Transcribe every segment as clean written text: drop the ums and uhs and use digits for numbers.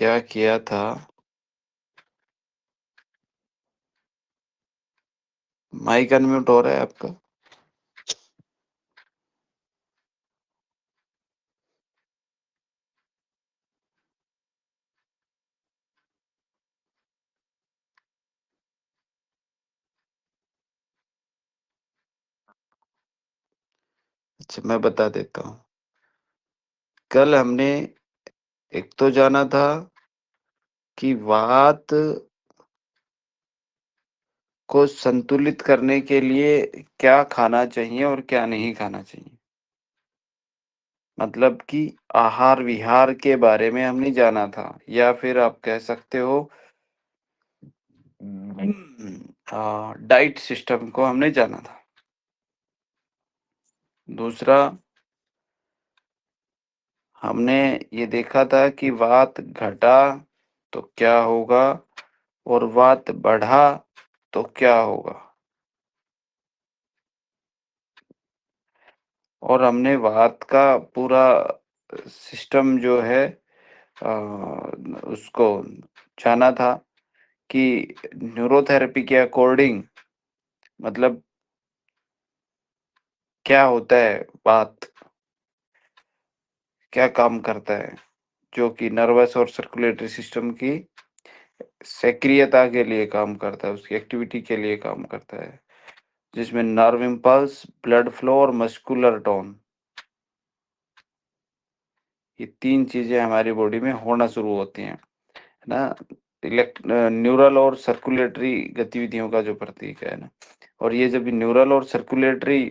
क्या किया था? माइक अनम्यूट हो रहा है आपका? अच्छा, मैं बता देता हूँ। कल हमने एक तो जाना था कि वात को संतुलित करने के लिए क्या खाना चाहिए और क्या नहीं खाना चाहिए। मतलब कि आहार-विहार के बारे में हमने जाना था, या फिर आप कह सकते हो डाइट सिस्टम को हमने जाना था। दूसरा, हमने ये देखा था कि वात घटा तो क्या होगा और वात बढ़ा तो क्या होगा। और हमने वात का पूरा सिस्टम जो है उसको जाना था कि न्यूरोथेरेपी के अकॉर्डिंग, मतलब क्या होता है वात, क्या काम करता है, जो कि नर्वस और सर्कुलेटरी सिस्टम की सक्रियता के लिए काम करता है, उसकी एक्टिविटी के लिए काम करता है, जिसमें नर्व इम्पल्स, ब्लड फ्लो और मस्कुलर टोन, ये 3 चीज़ें हमारी बॉडी में होना शुरू होती हैं, है ना? न्यूरल और सर्कुलेटरी गतिविधियों का जो प्रतीक है ना, और ये जब न्यूरल और सर्कुलेटरी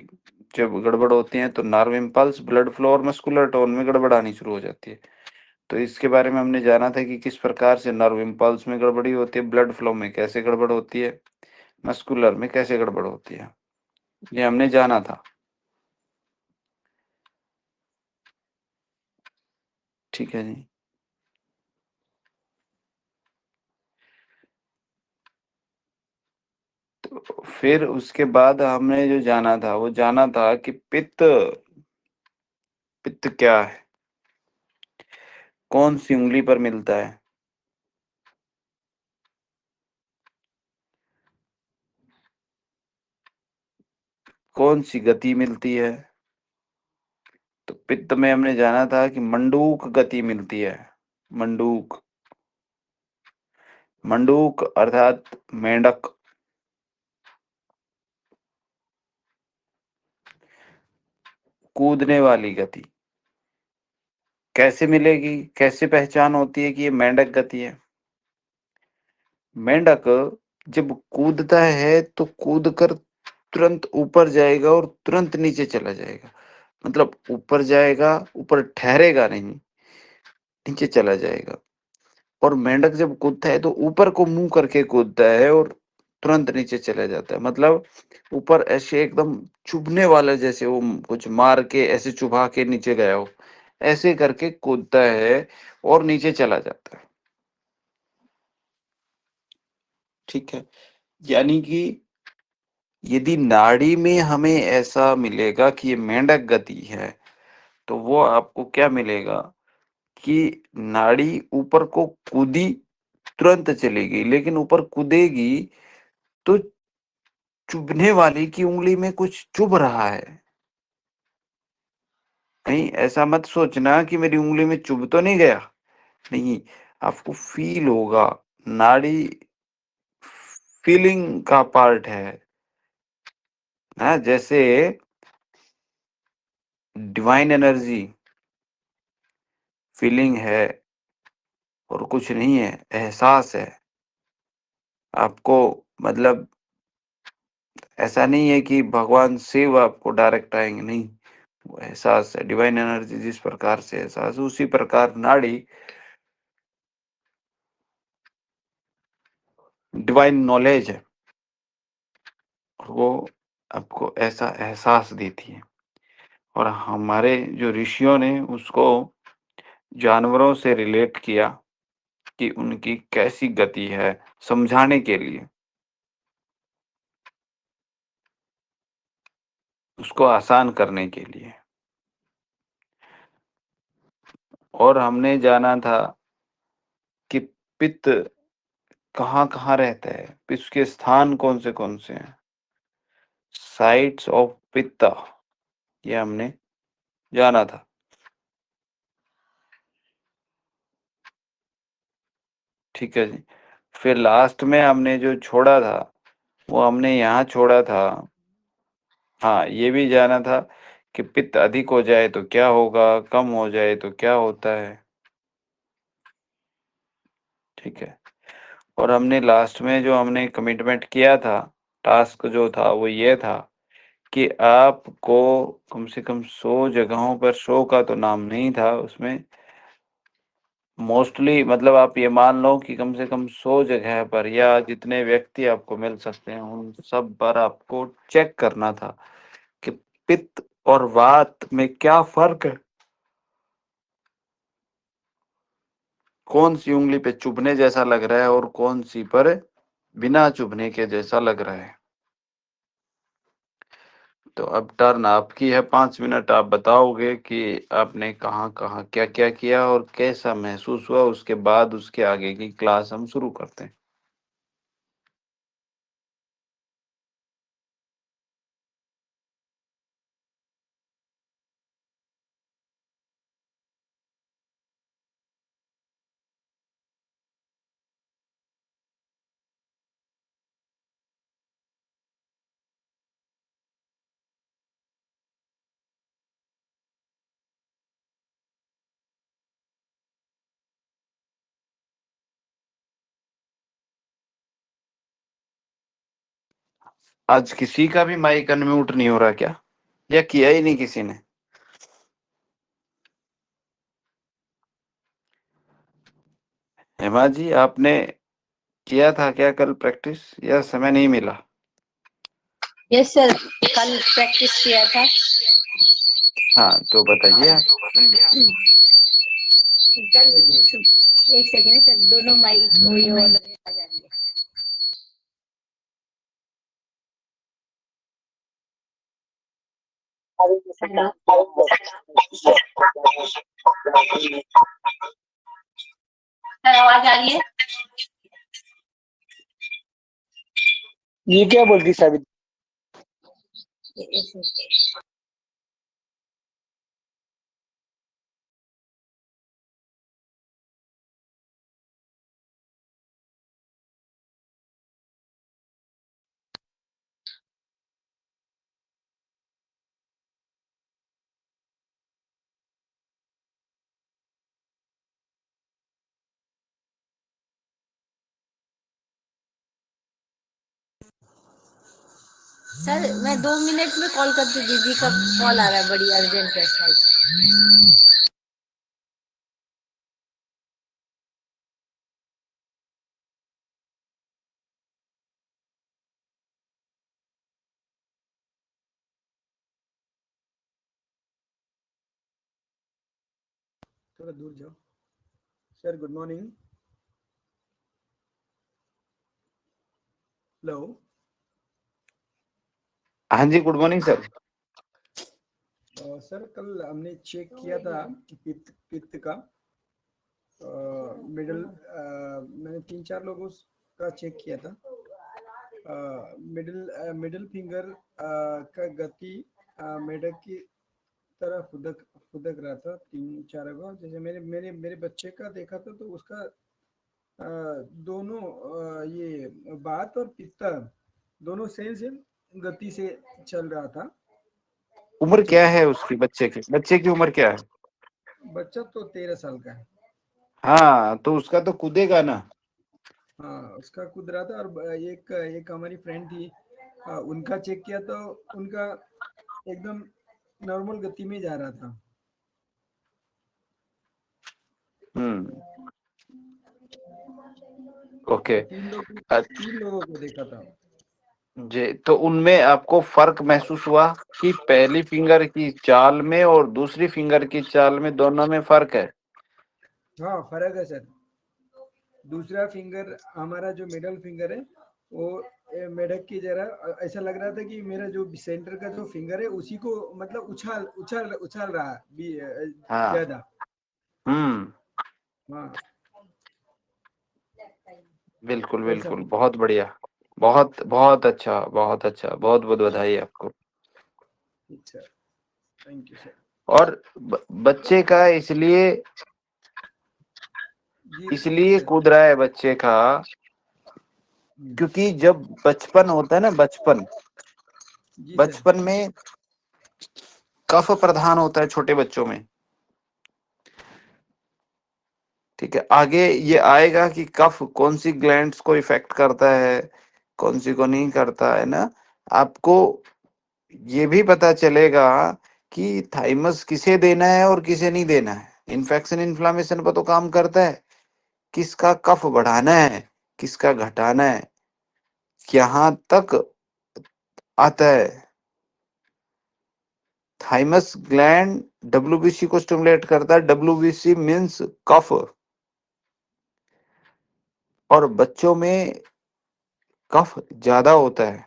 जब गड़बड़ होती हैं तो नर्व इम्पल्स, ब्लड फ्लो और मस्कुलर टोन में गड़बड़ आनी शुरू हो जाती है। तो इसके बारे में हमने जाना था कि किस प्रकार से नर्व इम्पल्स में गड़बड़ी होती है, ब्लड फ्लो में कैसे गड़बड़ होती है, मस्कुलर में कैसे गड़बड़ होती है, ये हमने जाना था। ठीक है जी। तो फिर उसके बाद हमने जो जाना था, वो जाना था कि पित्त पित्त क्या है? कौन-सी उँगली पर मिलता है? कौन-सी गति मिलती है? तो पित्त में हमने जाना था कि मंडूक गति मिलती है। मंडूक, मंडूक अर्थात मेंढक। कूदने वाली गति। कैसे मिलेगी? कैसे पहचान होती है कि ये मेंढक गति है? मेंढक जब कूदता है तो कूदकर तुरंत ऊपर जाएगा और तुरंत नीचे चला जाएगा। मतलब ऊपर जाएगा, ऊपर ठहरेगा नहीं, नीचे चला जाएगा। और मेंढक जब कूदता है तो ऊपर को मुँह करके कूदता है और तुरंत नीचे चला जाता है। मतलब ऊपर ऐसे एकदम चुभने वाला, जैसे वो कुछ मार के ऐसे चुभा के नीचे गया हो, ऐसे करके कूदता है और नीचे चला जाता है। ठीक है? यानी कि यदि नाड़ी में हमें ऐसा मिलेगा कि ये मेंढक गति है, तो वो आपको क्या मिलेगा कि नाड़ी ऊपर को कूदी, तुरंत चलेगी, लेकिन ऊपर कूदेगी तो चुभने वाली की उँगली में कुछ चुभ रहा है। कहीं ऐसा मत सोचना कि मेरी उँगली में चुभ तो नहीं गया। नहीं, आपको फ़ील होगा, नाड़ी फ़ीलिंग का पार्ट है। हाँ, जैसे डिवाइन एनर्जी फ़ीलिंग है और कुछ नहीं है, एहसास है। आपको मतलब ऐसा नहीं है कि भगवान शिव आपको डायरेक्ट आएँगे, नहीं। वो एहसास है, डिवाइन एनर्जी जिस प्रकार से एहसास है, उसी प्रकार नाड़ी डिवाइन नॉलेज है, और वो आपको ऐसा एहसास देती है। और हमारे जो ऋषियों ने उसको जानवरों से रिलेट किया कि उनकी कैसी गति है, समझाने के लिए, उसको आसान करने के लिए। और हमने जाना था पित्त कहाँ कहाँ रहता है, इसके स्थान कौन से हैं। साइट्स ऑफ पित्ता, ये हमने जाना था। ठीक है जी। फिर लास्ट में हमने जो छोड़ा था वो हमने यहाँ छोड़ा था। हाँ, ये भी जाना था कि पित्त अधिक हो जाए तो क्या होगा, कम हो जाए तो क्या होता है। ठीक है। और हमने लास्ट में जो हमने कमिटमेंट किया था, टास्क जो था वो ये था कि आपको कम से कम 100 जगहों पर, 100 का तो नाम नहीं था उसमें, मोस्टली मतलब आप ये मान लो कि कम से कम 100 जगह पर या जितने व्यक्ति आपको मिल सकते हैं उन सब पर आपको चेक करना था कि पित्त और वात में क्या फर्क है, कौन सी उंगली पे चुभने जैसा लग रहा है और कौन सी पर बिना चुभने के जैसा लग रहा है। तो अब टर्न आपकी है, 5 मिनट आप बताओगे कि आपने कहाँ कहाँ क्या क्या किया और कैसा महसूस हुआ। उसके बाद उसके आगे की क्लास हम शुरू करते हैं। आज किसी का भी माइक अनम्यूट नहीं हो रहा क्या, या किया ही नहीं किसी ने? हेमा जी, आपने किया था क्या कल प्रैक्टिस, या समय नहीं मिला? यस सर, कल प्रैक्टिस किया था। हाँ, तो बताइए आप। एक सेकेंड सर, दोनों माइक आ जा रही है। सर आवाज आ रही है? ये क्या बोलती साबित? सर मैं 2 मिनट में कॉल करती हूँ, दीदी का कॉल आ रहा है, बड़ी अर्जेंट है शायद। थोड़ा दूर जाओ। Sir good morning. हेलो हाँ जी, गुड मॉर्निंग सर। सर कल हमने चेक किया था पित्त पित्त का मिडल, मैंने 3-4 लोगों का चेक किया था। मिडिल मिडिल फिंगर का गति मेढक की तरह खुदक खुदक रहा था 3-4 को। जैसे मेरे मेरे मेरे बच्चे का देखा था तो उसका दोनों ये बात और पित्ता दोनों सेम सेम गति से चल रहा था उम्र बच्चे क्या की। है उसकी, बच्चे की उम्र क्या है? बच्चा तो 13 साल का है। हाँ, तो उसका तो कूदेगा ना। हाँ, उसका कूद रहा था। और एक एक हमारी फ्रेंड थी, उनका चेक किया तो उनका एकदम नॉर्मल गति में जा रहा था। हम्म। ओके। तीन लोगों को देखा था। जी, तो उनमें आपको फर्क महसूस हुआ कि पहली फिंगर की चाल में और दूसरी फिंगर की चाल में, दोनों में फर्क है? हाँ, फर्क है सर। दूसरा फिंगर हमारा जो मिडल फिंगर है वो मेढक की जरा ऐसा लग रहा था कि मेरा जो सेंटर का जो फिंगर है उसी को मतलब उछाल उछाल उछाल रहा हाँ। ज्यादा। हम्म। हाँ, बिल्कुल, कैसा बिल्कुल। हूँ? बहुत बढ़िया। बहुत, बहुत अच्छा, बहुत अच्छा। बहुत-बहुत बधाई आपको। अच्छा, थैंक यू सर। और बच्चे का इसलिए जी सर। कूद रहा है बच्चे का, हम्म, क्योंकि जब बचपन होता है ना, जी सर। बचपन में कफ प्रधान होता है छोटे बच्चों में। ठीक है, आगे ये आएगा कि कफ कौन सी ग्लैंड्स को इफेक्ट करता है, कौन सी को नहीं करता है ना। आपको ये भी पता चलेगा कि थाइमस किसे देना है और किसे नहीं देना है। इन्फेक्शन इन्फ्लामेशन पर तो काम करता है, किसका कफ बढ़ाना है, किसका घटाना है, यहाँ तक आता है। थाइमस ग्लैंड डब्ल्यूबीसी को स्टिमुलेट करता है। डब्ल्यूबीसी मींस कफ। और बच्चों में कफ ज्यादा होता है,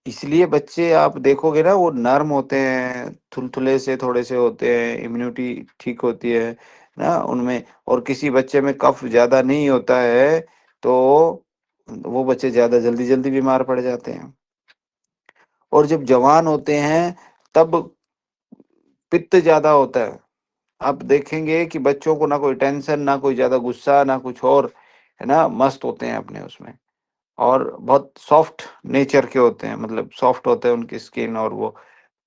इसलिए बच्चे आप देखोगे ना, वो नर्म होते हैं, थुलथुले से थोड़े से होते हैं, इम्यूनिटी ठीक होती है ना उनमें। और किसी बच्चे में कफ ज्यादा नहीं होता है तो वो बच्चे ज्यादा जल्दी जल्दी बीमार पड़ जाते हैं। और जब जवान होते हैं तब पित्त ज्यादा होता है। आप देखेंगे कि बच्चों को ना कोई टेंशन, ना कोई ज्यादा गुस्सा, ना कुछ और, है ना, मस्त होते हैं अपने उसमें। और बहुत सॉफ्ट नेचर के होते हैं, मतलब सॉफ्ट होते हैं उनकी स्किन। और वो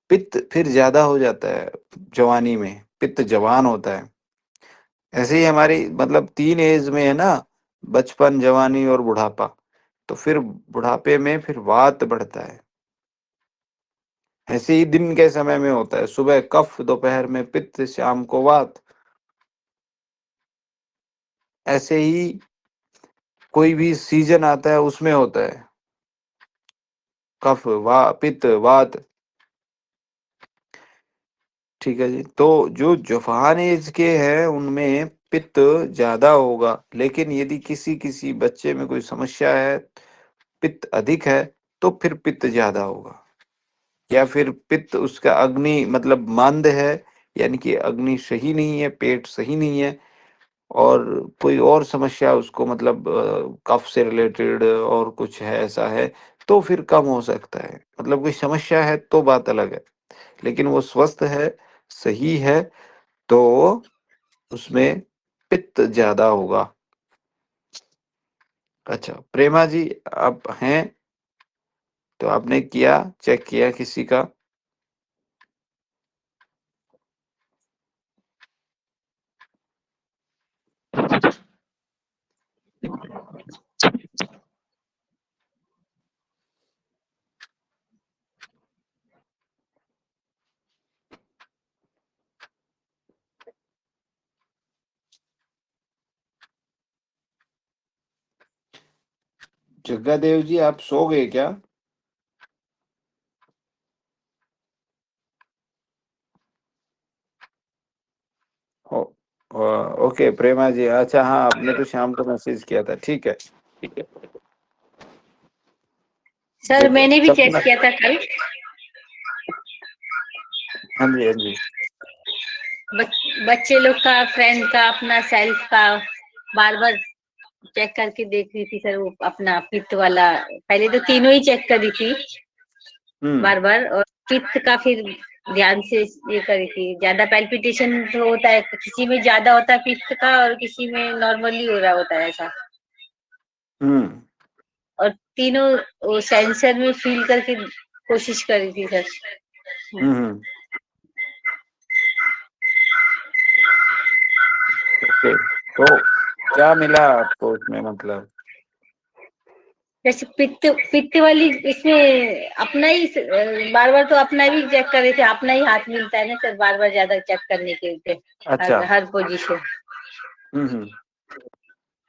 पित्त फिर ज्यादा हो जाता है जवानी में, पित्त जवान होता है। ऐसे ही हमारी मतलब 3 एज में है ना, बचपन, जवानी और बुढ़ापा। तो फिर बुढ़ापे में फिर वात बढ़ता है। ऐसे ही दिन के समय में होता है, सुबह कफ, दोपहर में पित्त, शाम को वात। ऐसे ही कोई भी सीजन आता है उसमें होता है कफ, पित्त, वात। ठीक है जी। तो जो जवान एज के हैं उनमें पित्त ज्यादा होगा, लेकिन यदि किसी किसी बच्चे में कोई समस्या है, पित्त अधिक है, तो फिर पित्त ज्यादा होगा। या फिर पित्त उसका अग्नि मतलब मंद है, यानी कि अग्नि सही नहीं है, पेट सही नहीं है, और कोई और समस्या उसको मतलब कफ से रिलेटेड और कुछ है, ऐसा है, तो फिर कम हो सकता है। मतलब कोई समस्या है तो बात अलग है, लेकिन वो स्वस्थ है, सही है, तो उसमें पित्त ज्यादा होगा। अच्छा प्रेमा जी, आप हैं तो आपने किया, चेक किया किसी का? जग्गा देव जी, आप सो गए क्या? ओ, ओके प्रेमा जी, अच्छा हाँ, आपने तो शाम को मैसेज किया था, ठीक है, ठीक है। सर जगह मैंने भी चेक सपना, किया था कल। हाँ जी, हाँ जी। बच्चे लोग का, फ्रेंड का, अपना सेल्फ का बार बार चेक करके देख रही थी सर। वो अपना पित्त वाला पहले तो तीनों ही चेक करी थी हम्म, बार बार, और पित्त का फिर ध्यान से ये करी थी। ज्यादा पैल्पिटेशन तो होता है, किसी में ज्यादा होता है पित्त का और किसी में नॉर्मली हो रहा होता है ऐसा। हम्म, और तीनों वो सेंसर में फील करके कोशिश करी थी सर। हम्म। ओके, तो क्या मिला आपको उसमें मतलब? जैसे पित्त पित्त वाली इसमें अपना ही बार बार तो अपना भी चेक कर रहे थे। अपना ही हाथ मिलता है ना सर, बार बार ज्यादा चेक करने के लिए अच्छा। हर पोजीशन। हम्म।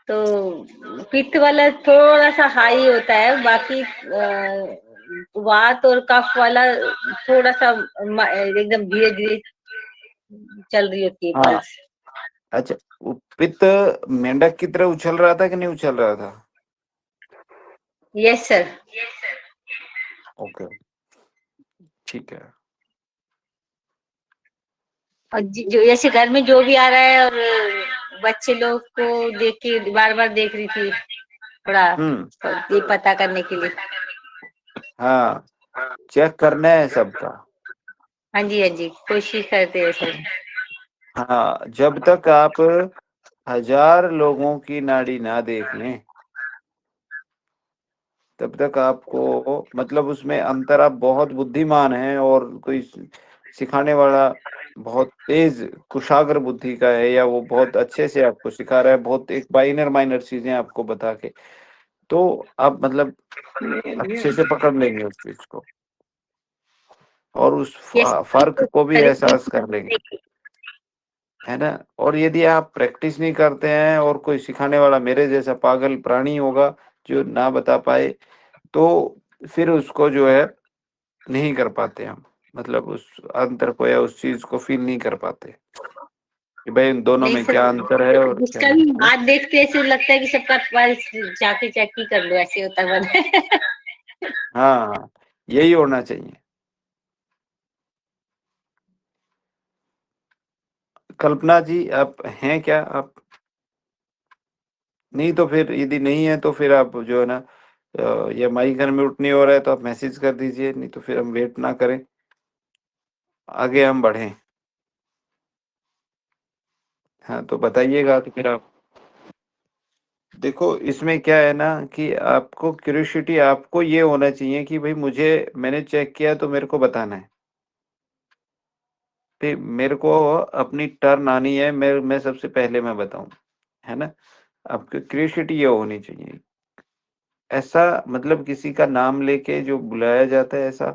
तो पित्त वाला थोड़ा सा हाई होता है, बाकी वात और कफ वाला थोड़ा सा एकदम धीरे धीरे चल रही होती है हाँ, पल्स। अच्छा, वो पित्त मेंढक की तरह उछल रहा था कि नहीं उछल रहा था? Yes sir. ओके, ठीक है। और जो जैसे घर में जो भी आ रहा है, और बच्चे लोग को देख के बार बार देख रही थी, थोड़ा ये पता करने के लिए। हाँ, चेक करना है सबका। हाँ जी, हाँ जी, कोशिश करते हैं सर। हाँ, जब तक आप 1000 लोगों की नाड़ी ना देख लें तब तक आपको मतलब उसमें अंतर, आप बहुत बुद्धिमान हैं और कोई सिखाने वाला बहुत तेज कुशाग्र बुद्धि का है, या वो बहुत अच्छे से आपको सिखा रहा है, बहुत एक माइनर चीजें आपको बता के, तो आप मतलब अच्छे से पकड़ लेंगे उस चीज को और उस यस फर्क को भी एहसास कर लेंगे, है ना। और यदि आप प्रैक्टिस नहीं करते हैं और कोई सिखाने वाला मेरे जैसा पागल प्राणी होगा जो ना बता पाए, तो फिर उसको जो है नहीं कर पाते हम, मतलब उस अंतर को या उस चीज को फील नहीं कर पाते कि भाई इन दोनों नहीं में सर, क्या अंतर है और क्या जिसका नहीं, भी है ना? हाथ देखते ऐसे लगता है कि सबका पल्स जाके चेक ही कर लो, ऐसे होता है मन। हाँ हाँ, यही होना चाहिए। कल्पना जी, आप हैं क्या? आप नहीं तो फिर यदि नहीं है तो फिर आप जो है ना, या माइक अनम्यूट नहीं हो रहा है तो आप मैसेज कर दीजिए, नहीं तो फिर हम वेट ना करें, आगे हम बढ़ें। हाँ, तो बताइएगा तो फिर आप। देखो, इसमें क्या है ना कि आपको क्यूरियोसिटी, आपको ये होना चाहिए कि भाई मुझे, मैंने चेक किया तो मेरे को बताना है, फिर मेरे को अपनी टर्न आनी है, मैं सबसे पहले मैं बताऊं, है ना। आपकी क्यूरियोसिटी ये होनी चाहिए। ऐसा मतलब किसी का नाम लेके जो बुलाया जाता है, ऐसा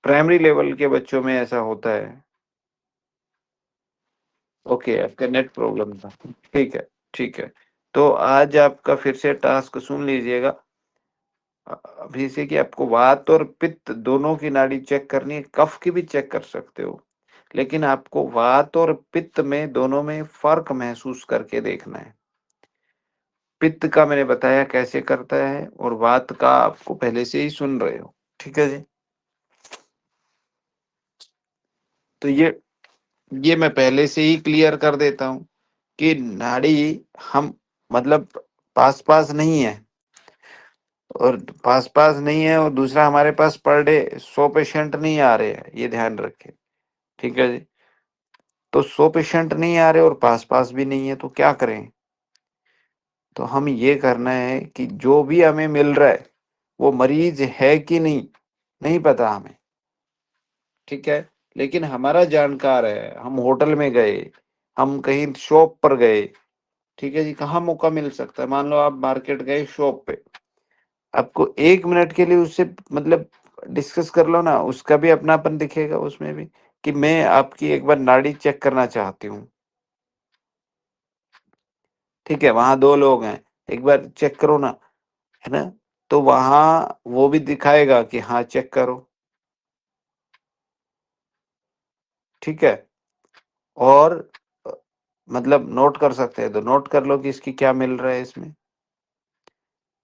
प्राइमरी लेवल के बच्चों में ऐसा होता है। ओके, आपका नेट प्रॉब्लम था, ठीक है, ठीक है। तो आज आपका फिर से टास्क सुन लीजिएगा अभी से, कि आपको वात और पित्त दोनों की नाड़ी चेक करनी है, कफ की भी चेक कर सकते हो, लेकिन आपको वात और पित्त में दोनों में फर्क महसूस करके देखना है। पित्त का मैंने बताया कैसे करता है, और वात का आपको पहले से ही सुन रहे हो, ठीक है जी। तो ये मैं पहले से ही क्लियर कर देता हूं कि नाड़ी हम मतलब पास पास नहीं है, और पास पास नहीं है, और दूसरा हमारे पास पर डे 100 पेशेंट नहीं आ रहे हैं, ये ध्यान रखें, ठीक है जी। तो 100 पेशेंट नहीं आ रहे और पास पास भी नहीं है, तो क्या करें? तो हम ये करना है कि जो भी हमें मिल रहा है वो मरीज है कि नहीं, नहीं पता हमें, ठीक है। लेकिन हमारा जानकार है, हम होटल में गए, हम कहीं शॉप पर गए, ठीक है जी, कहाँ मौका मिल सकता है? मान लो आप मार्केट गए शॉप पे, आपको 1 मिनट के लिए उससे मतलब डिस्कस कर लो ना, उसका भी अपनापन दिखेगा उसमें भी, कि मैं आपकी एक बार नाड़ी चेक करना चाहती हूँ, ठीक है। वहां 2 लोग हैं, एक बार चेक करो ना, है ना। तो वहां वो भी दिखाएगा कि हाँ चेक करो, ठीक है। और अ, मतलब नोट कर सकते हैं तो नोट कर लो कि इसकी क्या मिल रहा है इसमें,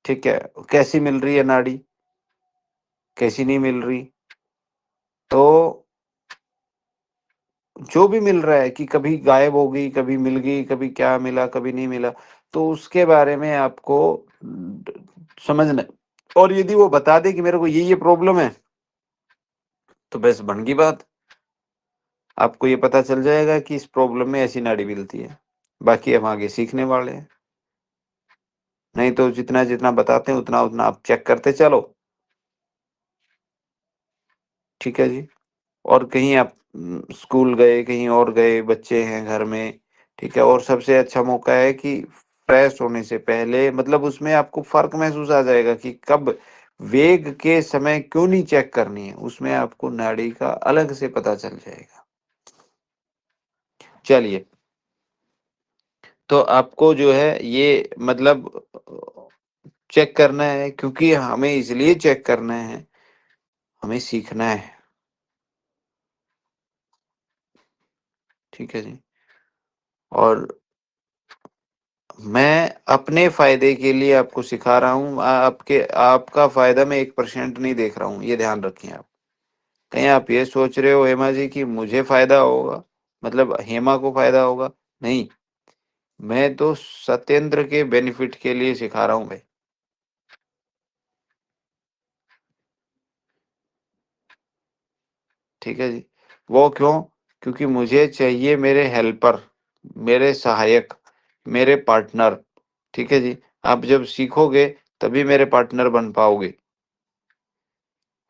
ठीक है। कैसी मिल रही है नाड़ी, कैसी नहीं मिल रही, तो जो भी मिल रहा है कि कभी गायब हो गई, कभी मिल गई, कभी क्या मिला, कभी नहीं मिला, तो उसके बारे में आपको समझना है। और यदि वो बता दे कि मेरे को ये प्रॉब्लम है, तो बस बन गई बात, आपको ये पता चल जाएगा कि इस प्रॉब्लम में ऐसी नाड़ी मिलती है। बाकी हम आगे सीखने वाले हैं, नहीं तो जितना जितना बताते हैं उतना उतना आप चेक करते चलो, ठीक है जी। और कहीं आप स्कूल गए, कहीं और गए, बच्चे हैं घर में, ठीक है। और सबसे अच्छा मौका है कि फ्रेश होने से पहले, मतलब उसमें आपको फर्क महसूस आ जाएगा कि कब वेग के समय क्यों नहीं चेक करनी है, उसमें आपको नाड़ी का अलग से पता चल जाएगा। चलिए, तो आपको जो है ये मतलब चेक करना है, क्योंकि हमें इसलिए चेक करना है, हमें सीखना है, ठीक है जी। और मैं अपने फायदे के लिए आपको सिखा रहा हूँ, आपका फायदा मैं 1% नहीं देख रहा हूँ, ये ध्यान रखिए आप। कहीं आप ये सोच रहे हो हेमा जी कि मुझे फायदा होगा, मतलब हेमा को फायदा होगा, नहीं, मैं तो सत्येंद्र के बेनिफिट के लिए सिखा रहा हूँ भाई। ठीक है जी। वो क्यों? क्योंकि मुझे चाहिए मेरे हेल्पर, मेरे सहायक, मेरे पार्टनर। ठीक है जी। आप जब सीखोगे तभी मेरे पार्टनर बन पाओगे,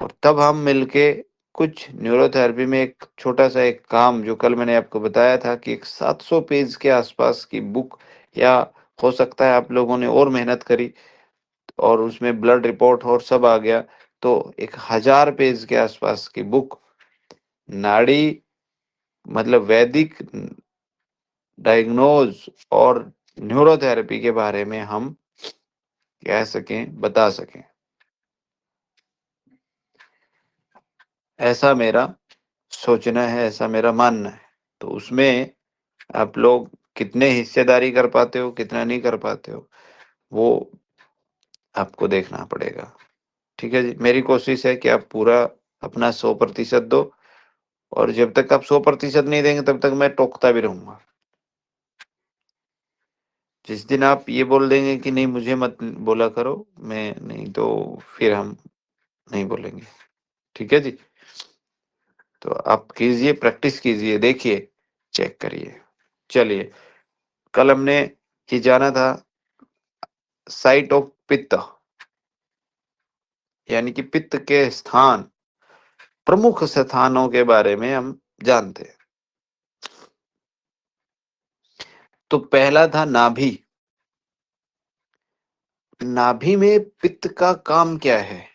और तब हम मिलके कुछ न्यूरोथेरेपी में एक छोटा सा एक काम, जो कल मैंने आपको बताया था कि एक 700 पेज के आसपास की बुक, या हो सकता है आप लोगों ने और मेहनत करी और उसमें ब्लड रिपोर्ट और सब आ गया, तो 1000 पेज के आसपास की बुक, नाड़ी मतलब वैदिक डायग्नोज और न्यूरोथेरेपी के बारे में हम कह सकें, बता सकें। ऐसा मेरा सोचना है, ऐसा मेरा मानना है। तो उसमें आप लोग कितने हिस्सेदारी कर पाते हो, कितना नहीं कर पाते हो, वो आपको देखना पड़ेगा। ठीक है जी। मेरी कोशिश है कि आप पूरा अपना 100% दो, और जब तक आप 100% नहीं देंगे तब तक मैं टोकता भी रहूंगा। जिस दिन आप ये बोल देंगे कि नहीं मुझे मत बोला करो, मैं नहीं, तो फिर हम नहीं बोलेंगे। ठीक है जी। तो आप कीजिए, प्रैक्टिस कीजिए, देखिए, चेक करिए। चलिए, कल हमने ये जाना था साइट ऑफ पित्त, यानी कि पित्त के स्थान, प्रमुख स्थानों के बारे में हम जानते हैं। तो पहला था नाभि। नाभि में पित्त का काम क्या है?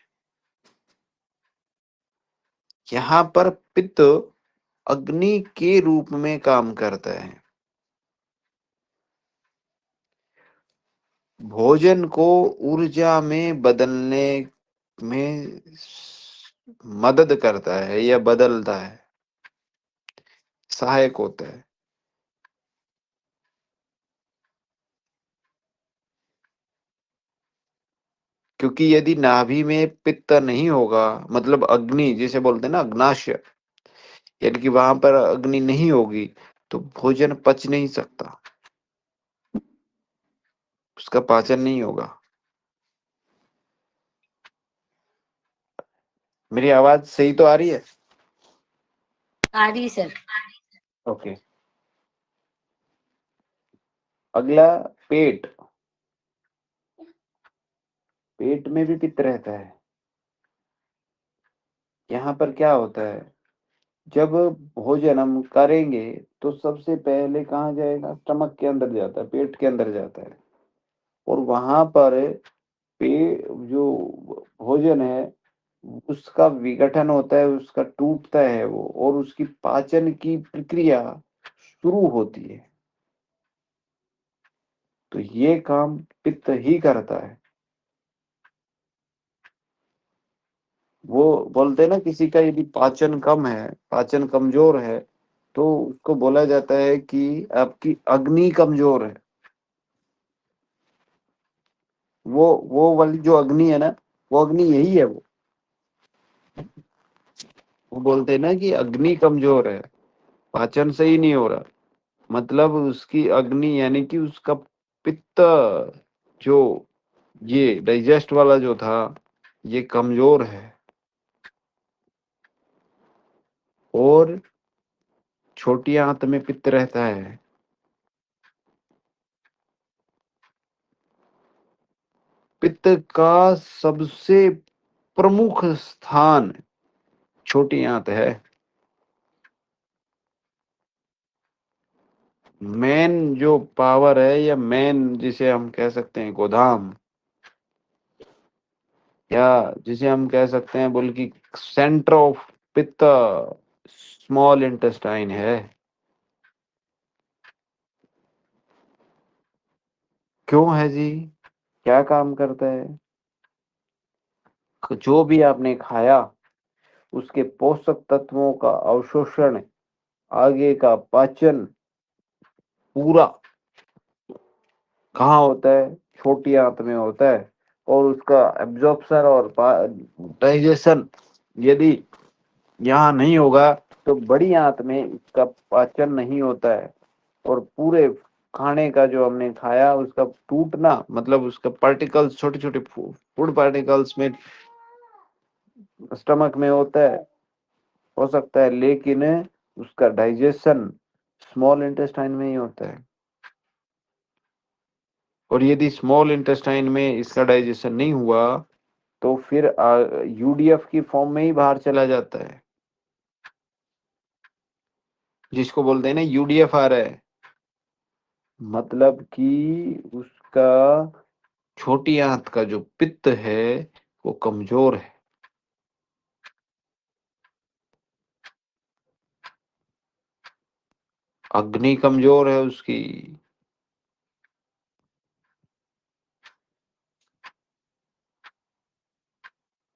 यहाँ पर पित्त अग्नि के रूप में काम करता है। भोजन को ऊर्जा में बदलने में मदद करता है या बदलता है, सहायक होता है। क्योंकि यदि नाभि में पित्त नहीं होगा, मतलब अग्नि जिसे बोलते हैं ना, अग्नाशय, यानी कि वहां पर अग्नि नहीं होगी, तो भोजन पच नहीं सकता, उसका पाचन नहीं होगा। मेरी आवाज सही तो आ रही है? आ रही सर। ओके। अगला, पेट। पेट में भी पित्त रहता है। यहाँ पर क्या होता है, जब भोजन हम करेंगे तो सबसे पहले कहाँ जाएगा? स्टमक के अंदर जाता है, पेट के अंदर जाता है, और वहां पर पे जो भोजन है उसका विघटन होता है, उसका टूटता है वो, और उसकी पाचन की प्रक्रिया शुरू होती है। तो ये काम पित्त ही करता है। वो बोलते हैं ना, किसी का यदि पाचन कम है, पाचन कमजोर है, तो उसको बोला जाता है कि आपकी अग्नि कमजोर है। वो वाली जो अग्नि है ना, वो अग्नि यही है। वो बोलते हैं ना कि अग्नि कमजोर है, पाचन सही नहीं हो रहा, मतलब उसकी अग्नि यानी कि उसका पित्त, जो ये डाइजेस्ट वाला जो था, ये कमजोर है। और छोटी आंत में पित्त रहता है। पित्त का सबसे प्रमुख स्थान छोटी आंत है। मेन जो पावर है, या मेन जिसे हम कह सकते हैं गोदाम, या जिसे हम कह सकते हैं बल्कि सेंटर ऑफ पित्त, स्मॉल इंटेस्टाइन है। क्यों है जी? क्या काम करता है? जो भी आपने खाया उसके पोषक तत्वों का अवशोषण, आगे का पाचन पूरा कहाँ होता है? छोटी आंत में होता है। और उसका एब्जॉर्प्शन और डाइजेशन यदि यहाँ नहीं होगा तो बड़ी आंत में इसका पाचन नहीं होता है, और पूरे खाने का जो हमने खाया उसका टूटना, मतलब उसका पार्टिकल्स, छोटे छोटे फूड पार्टिकल्स में स्टमक में होता है, हो सकता है, लेकिन उसका डाइजेशन स्मॉल इंटेस्टाइन में ही होता है। और यदि स्मॉल इंटेस्टाइन में इसका डाइजेशन नहीं हुआ तो फिर यूडीएफ की फॉर्म में ही बाहर चला जाता है, जिसको बोलते हैं ना यूडीएफ आ रहा है, मतलब कि उसका छोटी आंत का जो पित्त है वो कमजोर है, अग्नि कमजोर है उसकी।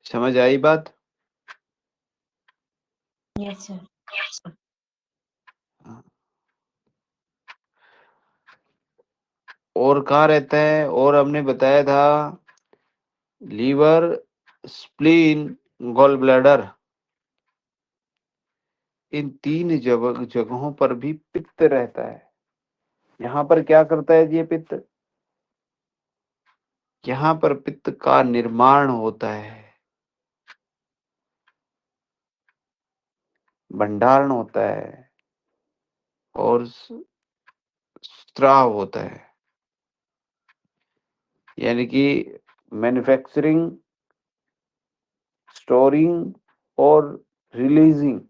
समझ आई बात? Yes sir. और कहाँ रहता है? और हमने बताया था लीवर, स्प्लीन, गॉल ब्लैडर, इन तीन जगहों पर भी पित्त रहता है। यहाँ पर क्या करता है ये पित्त? यहाँ पर पित्त का निर्माण होता है, भंडारण होता है और स्त्राव होता है, यानी कि मैन्युफैक्चरिंग, स्टोरिंग और रिलीजिंग,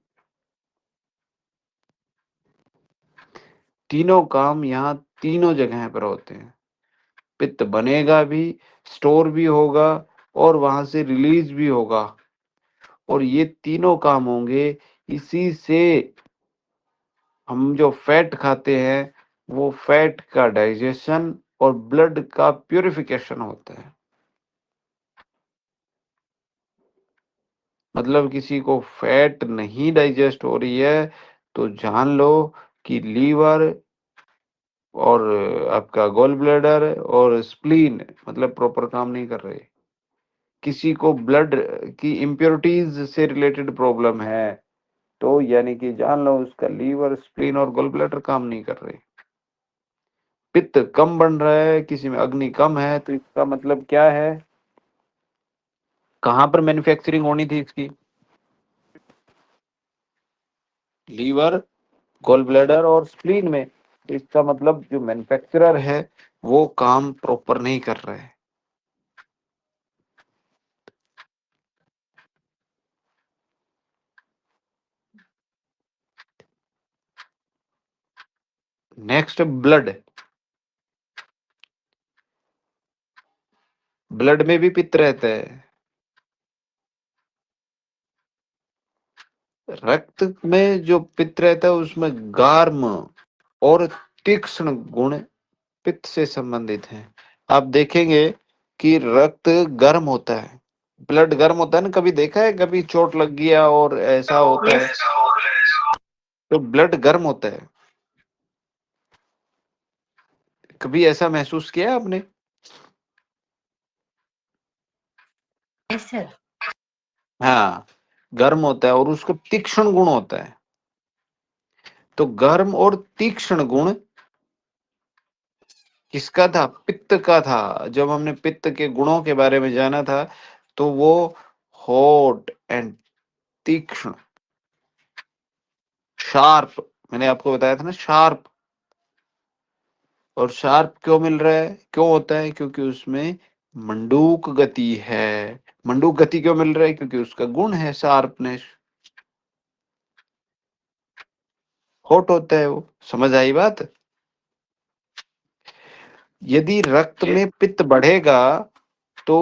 तीनों काम यहाँ तीनों जगह पर होते हैं। पित्त बनेगा भी, स्टोर भी होगा और वहां से रिलीज भी होगा, और ये तीनों काम होंगे। इसी से हम जो फैट खाते हैं वो फैट का डाइजेशन और ब्लड का प्यूरिफिकेशन होता है। मतलब किसी को फैट नहीं डाइजेस्ट हो रही है तो जान लो कि लीवर और आपका गॉल ब्लैडर और स्प्लीन मतलब प्रॉपर काम नहीं कर रहे। किसी को ब्लड की इम्प्योरिटीज से रिलेटेड प्रॉब्लम है तो यानी कि जान लो उसका लीवर, स्प्लीन और गॉल ब्लैडर काम नहीं कर रहे। पित्त कम बन रहा है, किसी में अग्नि कम है, तो इसका मतलब क्या है? कहां पर मैन्युफैक्चरिंग होनी थी इसकी? लीवर, गॉल ब्लैडर और स्प्लीन में। इसका मतलब जो मैन्युफैक्चरर है वो काम प्रॉपर नहीं कर रहा है। Next, blood. ब्लड में भी पित्त रहता है। रक्त में जो पित्त रहता है उसमें गार्म और तीक्ष्ण गुण पित्त से संबंधित हैं। आप देखेंगे कि रक्त गर्म होता है, ब्लड गर्म होता है ना। कभी देखा है, कभी चोट लग गया और ऐसा होता है तो ब्लड गर्म होता है। कभी ऐसा महसूस किया है आपने? Yes sir. हाँ, गर्म होता है और उसको तीक्ष्ण गुण होता है। तो गर्म और तीक्ष्ण गुण किसका था? पित्त का था। जब हमने पित्त के गुणों के बारे में जाना था तो वो हॉट एंड तीक्ष्ण, शार्प, मैंने आपको बताया था ना, शार्प। और शार्प क्यों मिल रहा है, क्यों होता है? क्योंकि उसमें मंडूक गति है। मंडूक गति क्यों मिल रहा है? क्योंकि उसका गुण है शार्पनेस, हॉट होता है वो। समझ आई बात? यदि रक्त में पित्त बढ़ेगा तो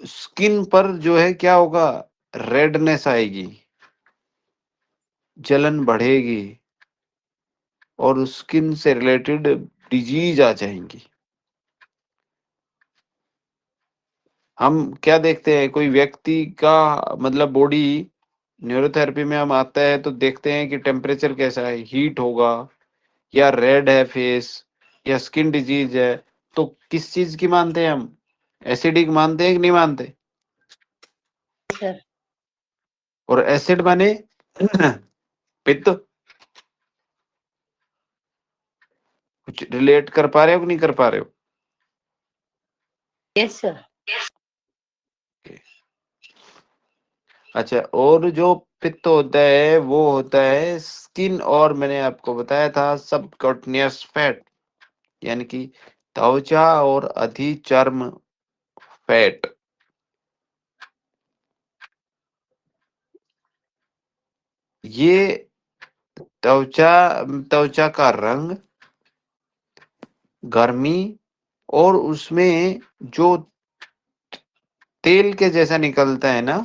स्किन पर जो है क्या होगा? रेडनेस आएगी, जलन बढ़ेगी और स्किन से रिलेटेड डिजीज आ जाएंगी। हम क्या देखते हैं, कोई व्यक्ति का मतलब बॉडी, न्यूरोथेरेपी में हम आता है तो देखते हैं कि टेम्परेचर कैसा है, हीट होगा या रेड है फेस या स्किन डिजीज है, तो किस चीज की मानते हैं हम? एसिडिक मानते हैं कि नहीं मानते? सर। और एसिड माने पित्त। कुछ रिलेट कर पा रहे हो कि नहीं कर पा रहे हो? Yes sir. अच्छा, और जो पित्त होता है वो होता है स्किन, और मैंने आपको बताया था सबक्यूटेनियस फैट, यानी कि त्वचा और अधिचर्म फैट। ये त्वचा त्वचा का रंग, गर्मी, और उसमें जो तेल के जैसा निकलता है ना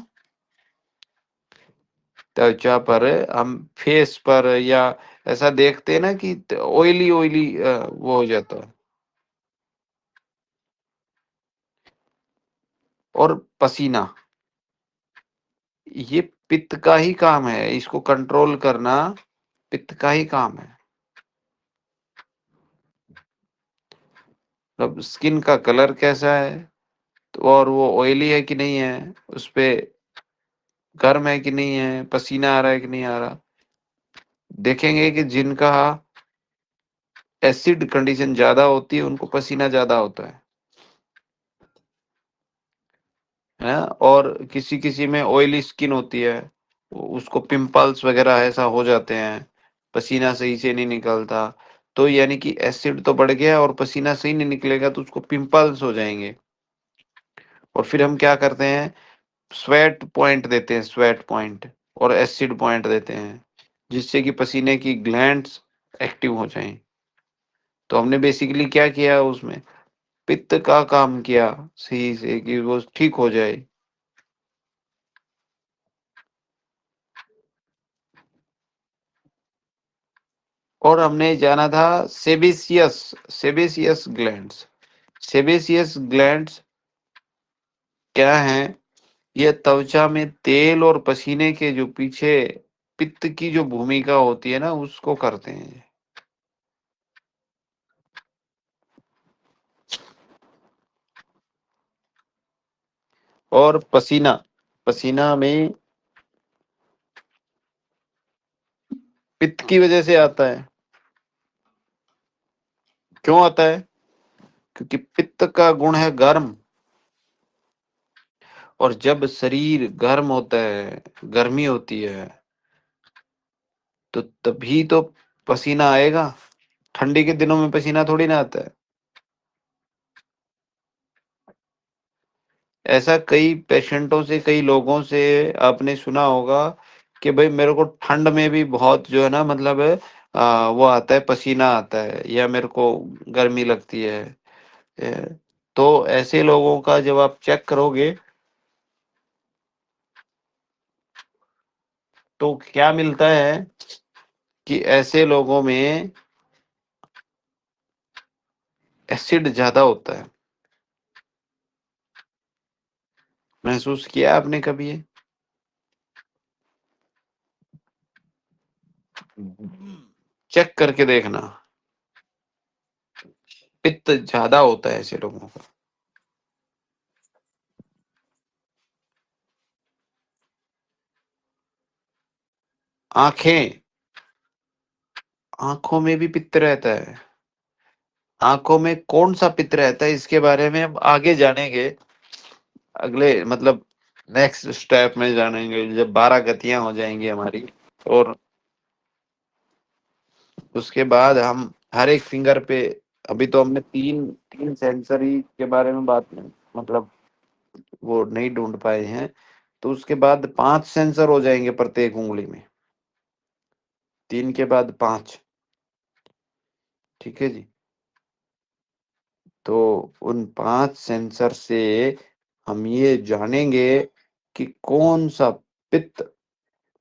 त्वचा पर, हम फेस पर या ऐसा देखते हैं ना कि ऑयली ऑयली वो हो जाता है। और पसीना, ये पित्त का ही काम है, इसको कंट्रोल करना पित्त का ही काम है। मतलब स्किन का कलर कैसा है, तो और वो ऑयली है कि नहीं है, उस पे गर्म है कि नहीं है, पसीना आ रहा है कि नहीं आ रहा। देखेंगे कि जिनका एसिड कंडीशन ज्यादा होती है उनको पसीना ज्यादा होता है ना, और किसी किसी में ऑयली स्किन होती है, उसको पिंपल्स वगैरह ऐसा हो जाते हैं, पसीना सही से नहीं निकलता। तो यानी कि एसिड तो बढ़ गया और पसीना सही नहीं निकलेगा तो उसको पिंपल्स हो जाएंगे। और फिर हम क्या करते हैं, स्वेट पॉइंट देते हैं, स्वेट पॉइंट और एसिड पॉइंट देते हैं, जिससे कि पसीने की ग्लैंड्स एक्टिव हो जाएं। तो हमने बेसिकली क्या किया उसमें, पित्त का काम किया सही से कि वो ठीक हो जाए। और हमने जाना था sebaceous sebaceous glands. Sebaceous glands क्या है, ये त्वचा में तेल और पसीने के जो पीछे पित्त की जो भूमिका होती है ना उसको करते हैं। और पसीना, पसीना में पित्त की वजह से आता है। क्यों आता है? क्योंकि पित्त का गुण है गर्म, और जब शरीर गर्म होता है, गर्मी होती है, तो तभी तो पसीना आएगा। ठंडी के दिनों में पसीना थोड़ी ना आता है। ऐसा कई पेशेंटों से, कई लोगों से आपने सुना होगा कि भाई मेरे को ठंड में भी बहुत जो है ना, मतलब वो आता है, पसीना आता है, या मेरे को गर्मी लगती है। तो ऐसे लोगों का जब आप चेक करोगे तो क्या मिलता है कि ऐसे लोगों में एसिड ज्यादा होता है। महसूस किया आपने कभी ये? चेक करके देखना, पित्त ज्यादा होता है ऐसे लोगों का। आंखें, आंखों में भी पित्त रहता है। आंखों में कौन सा पित्त रहता है इसके बारे में हम आगे जानेंगे, अगले मतलब नेक्स्ट स्टेप में जानेंगे, जब 12 गतियां हो जाएंगी हमारी। और उसके बाद हम हर एक फिंगर पे, अभी तो हमने तीन तीन सेंसरी के बारे में बात मतलब वो नहीं ढूंढ पाए हैं, तो उसके बाद 5 सेंसर हो जाएंगे प्रत्येक उंगली में, 3 के बाद 5। ठीक है जी। तो उन 5 सेंसर से हम ये जानेंगे कि कौन सा पित्त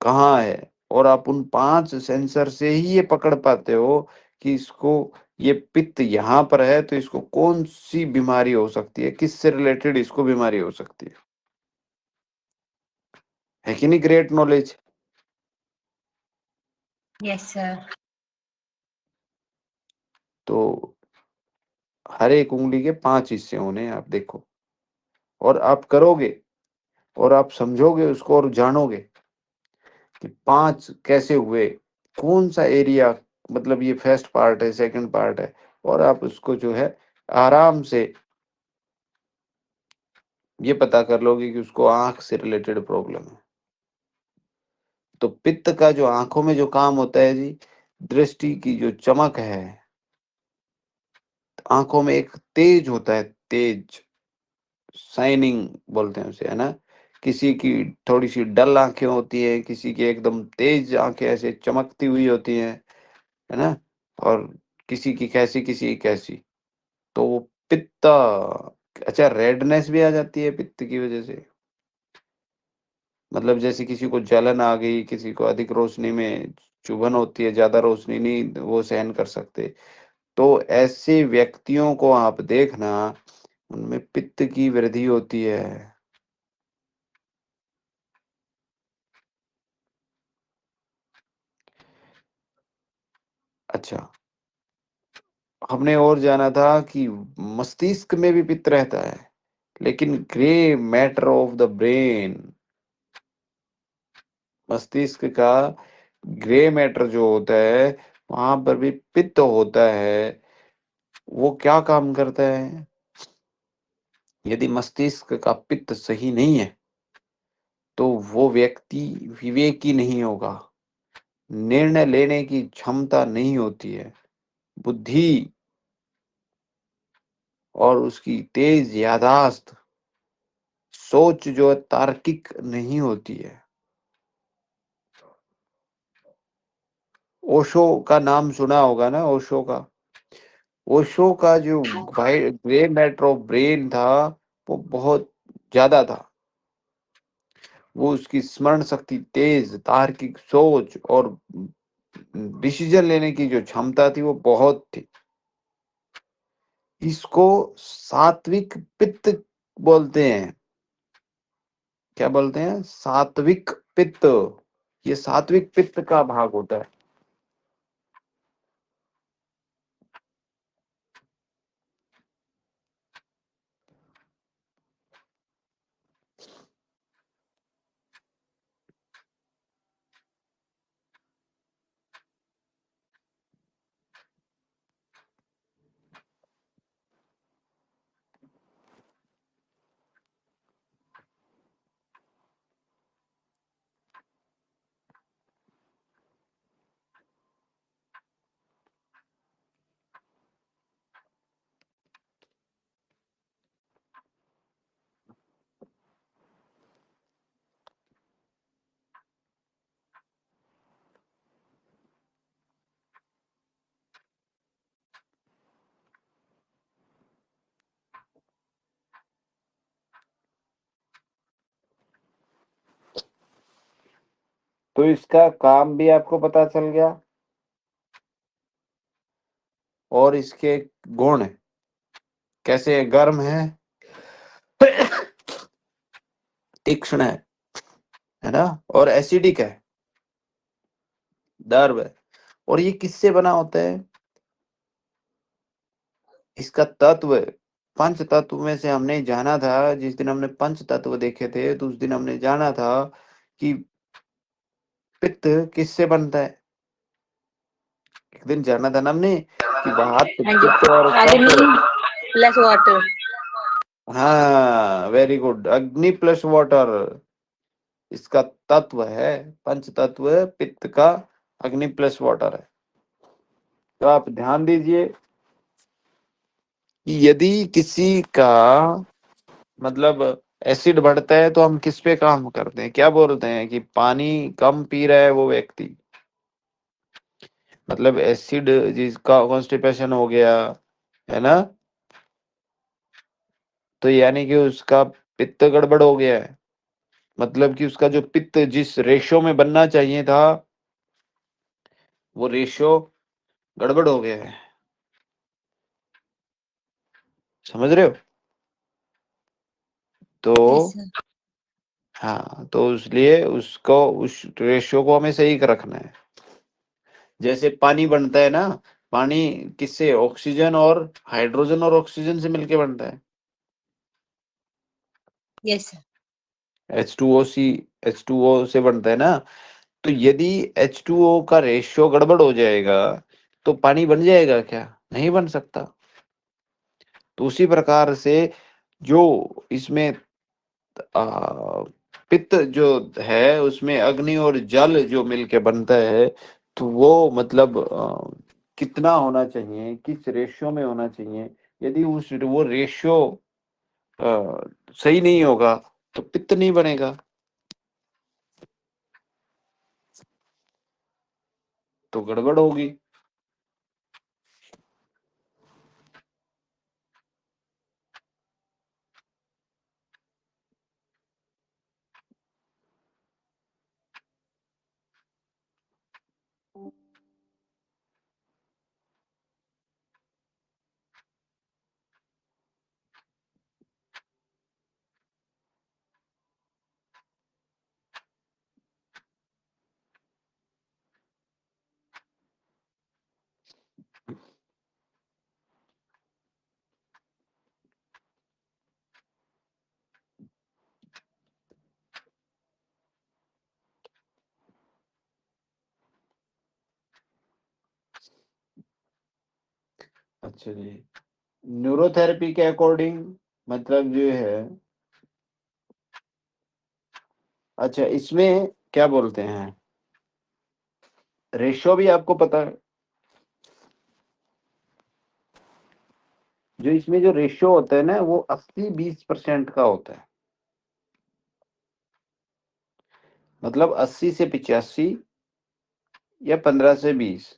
कहाँ है, और आप उन 5 सेंसर से ही ये पकड़ पाते हो कि इसको, ये पित्त यहाँ पर है तो इसको कौन सी बीमारी हो सकती है, किससे रिलेटेड इसको बीमारी हो सकती है कि नहीं? Great knowledge. Yes sir. तो हर एक उंगली के 5 हिस्से होने हैं, आप देखो, और आप करोगे और आप समझोगे उसको और जानोगे कि 5 कैसे हुए, कौन सा एरिया मतलब ये फर्स्ट पार्ट है, सेकंड पार्ट है, और आप उसको जो है आराम से ये पता कर लोगे कि उसको आंख से रिलेटेड प्रॉब्लम है। तो पित्त का जो आंखों में जो काम होता है जी, दृष्टि की जो चमक है, आंखों में एक तेज होता है, तेज, शाइनिंग बोलते हैं उसे, है ना। किसी की थोड़ी सी डल आंखें होती है, किसी की एकदम तेज आंखें ऐसे चमकती हुई होती हैं, है ना। और किसी की कैसी, किसी की कैसी। तो वो पित्त, अच्छा, रेडनेस भी आ जाती है पित्त की वजह से। मतलब जैसे किसी को जलन आ गई, किसी को अधिक रोशनी में चुभन होती है, ज्यादा रोशनी नहीं वो सहन कर सकते, तो ऐसे व्यक्तियों को आप देखना, उनमें पित्त की वृद्धि होती है। अच्छा, हमने और जाना था कि मस्तिष्क में भी पित्त रहता है, लेकिन grey matter of the brain, मस्तिष्क का ग्रे मैटर जो होता है, वहां पर भी पित्त होता है। वो क्या काम करता है? यदि मस्तिष्क का पित्त सही नहीं है, तो वो व्यक्ति विवेकी नहीं होगा, निर्णय लेने की क्षमता नहीं होती है, बुद्धि और उसकी तेज यादाश्त, सोच जो है तार्किक नहीं होती है। ओशो का नाम सुना होगा ना, ओशो का। ओशो का जो ग्रे मैटर ऑफ ब्रेन था, वो बहुत ज्यादा था। वो उसकी स्मरण शक्ति तेज, तार्किक सोच और डिसीजन लेने की जो क्षमता थी वो बहुत थी। इसको सात्विक पित्त बोलते हैं। क्या बोलते हैं? सात्विक पित्त। ये सात्विक पित्त का भाग होता है। तो इसका काम भी आपको पता चल गया, और इसके गुण कैसे है? गर्म है, तीक्ष्ण है ना, और एसिडिक है, दर्व है। और ये किससे बना होता है? इसका तत्व, पंच तत्व में से हमने जाना था, जिस दिन हमने पंच तत्व देखे थे, तो उस दिन हमने जाना था कि पित्त किससे बनता है। एक दिन जाना था ना हमने कि वात, पित्त और अग्नि कफ। Plus water. हाँ, वेरी गुड, अग्नि प्लस वाटर इसका तत्व है। पंच तत्व पित्त का अग्नि प्लस वाटर है। तो आप ध्यान दीजिए कि यदि किसी का मतलब एसिड बढ़ता है, तो हम किस पे काम करते हैं? क्या बोलते हैं कि पानी कम पी रहा है वो व्यक्ति, मतलब एसिड जिसका कॉन्स्टिपेशन हो गया, है ना, तो यानी कि उसका पित्त गड़बड़ हो गया है। मतलब कि उसका जो पित्त जिस रेशो में बनना चाहिए था, वो रेशो गड़बड़ हो गया है। समझ रहे हो? तो यस सर। हाँ, तो इसलिए उसको, उस रेशियो को हमें सही रखना है। जैसे पानी बनता है ना, पानी किससे? ऑक्सीजन और हाइड्रोजन और ऑक्सीजन से मिलके बनता है। Yes sir. H2O H2O से बनता है ना। तो यदि H2O का रेशियो गड़बड़ हो जाएगा, तो पानी बन जाएगा क्या? नहीं बन सकता। तो उसी प्रकार से जो इसमें पित्त जो है उसमें अग्नि और जल जो मिलके बनता है, तो वो मतलब कितना होना चाहिए, किस रेशियो में होना चाहिए। यदि उस वो रेशियो सही नहीं होगा तो पित्त नहीं बनेगा, तो गड़बड़ होगी। अच्छा जी, न्यूरोथेरेपी के अकॉर्डिंग मतलब जो है, अच्छा इसमें क्या बोलते हैं, रेशियो भी आपको पता है? जो इसमें जो रेशियो होता है ना वो 80-20% का होता है। मतलब 80 से 85 या 15 से 20।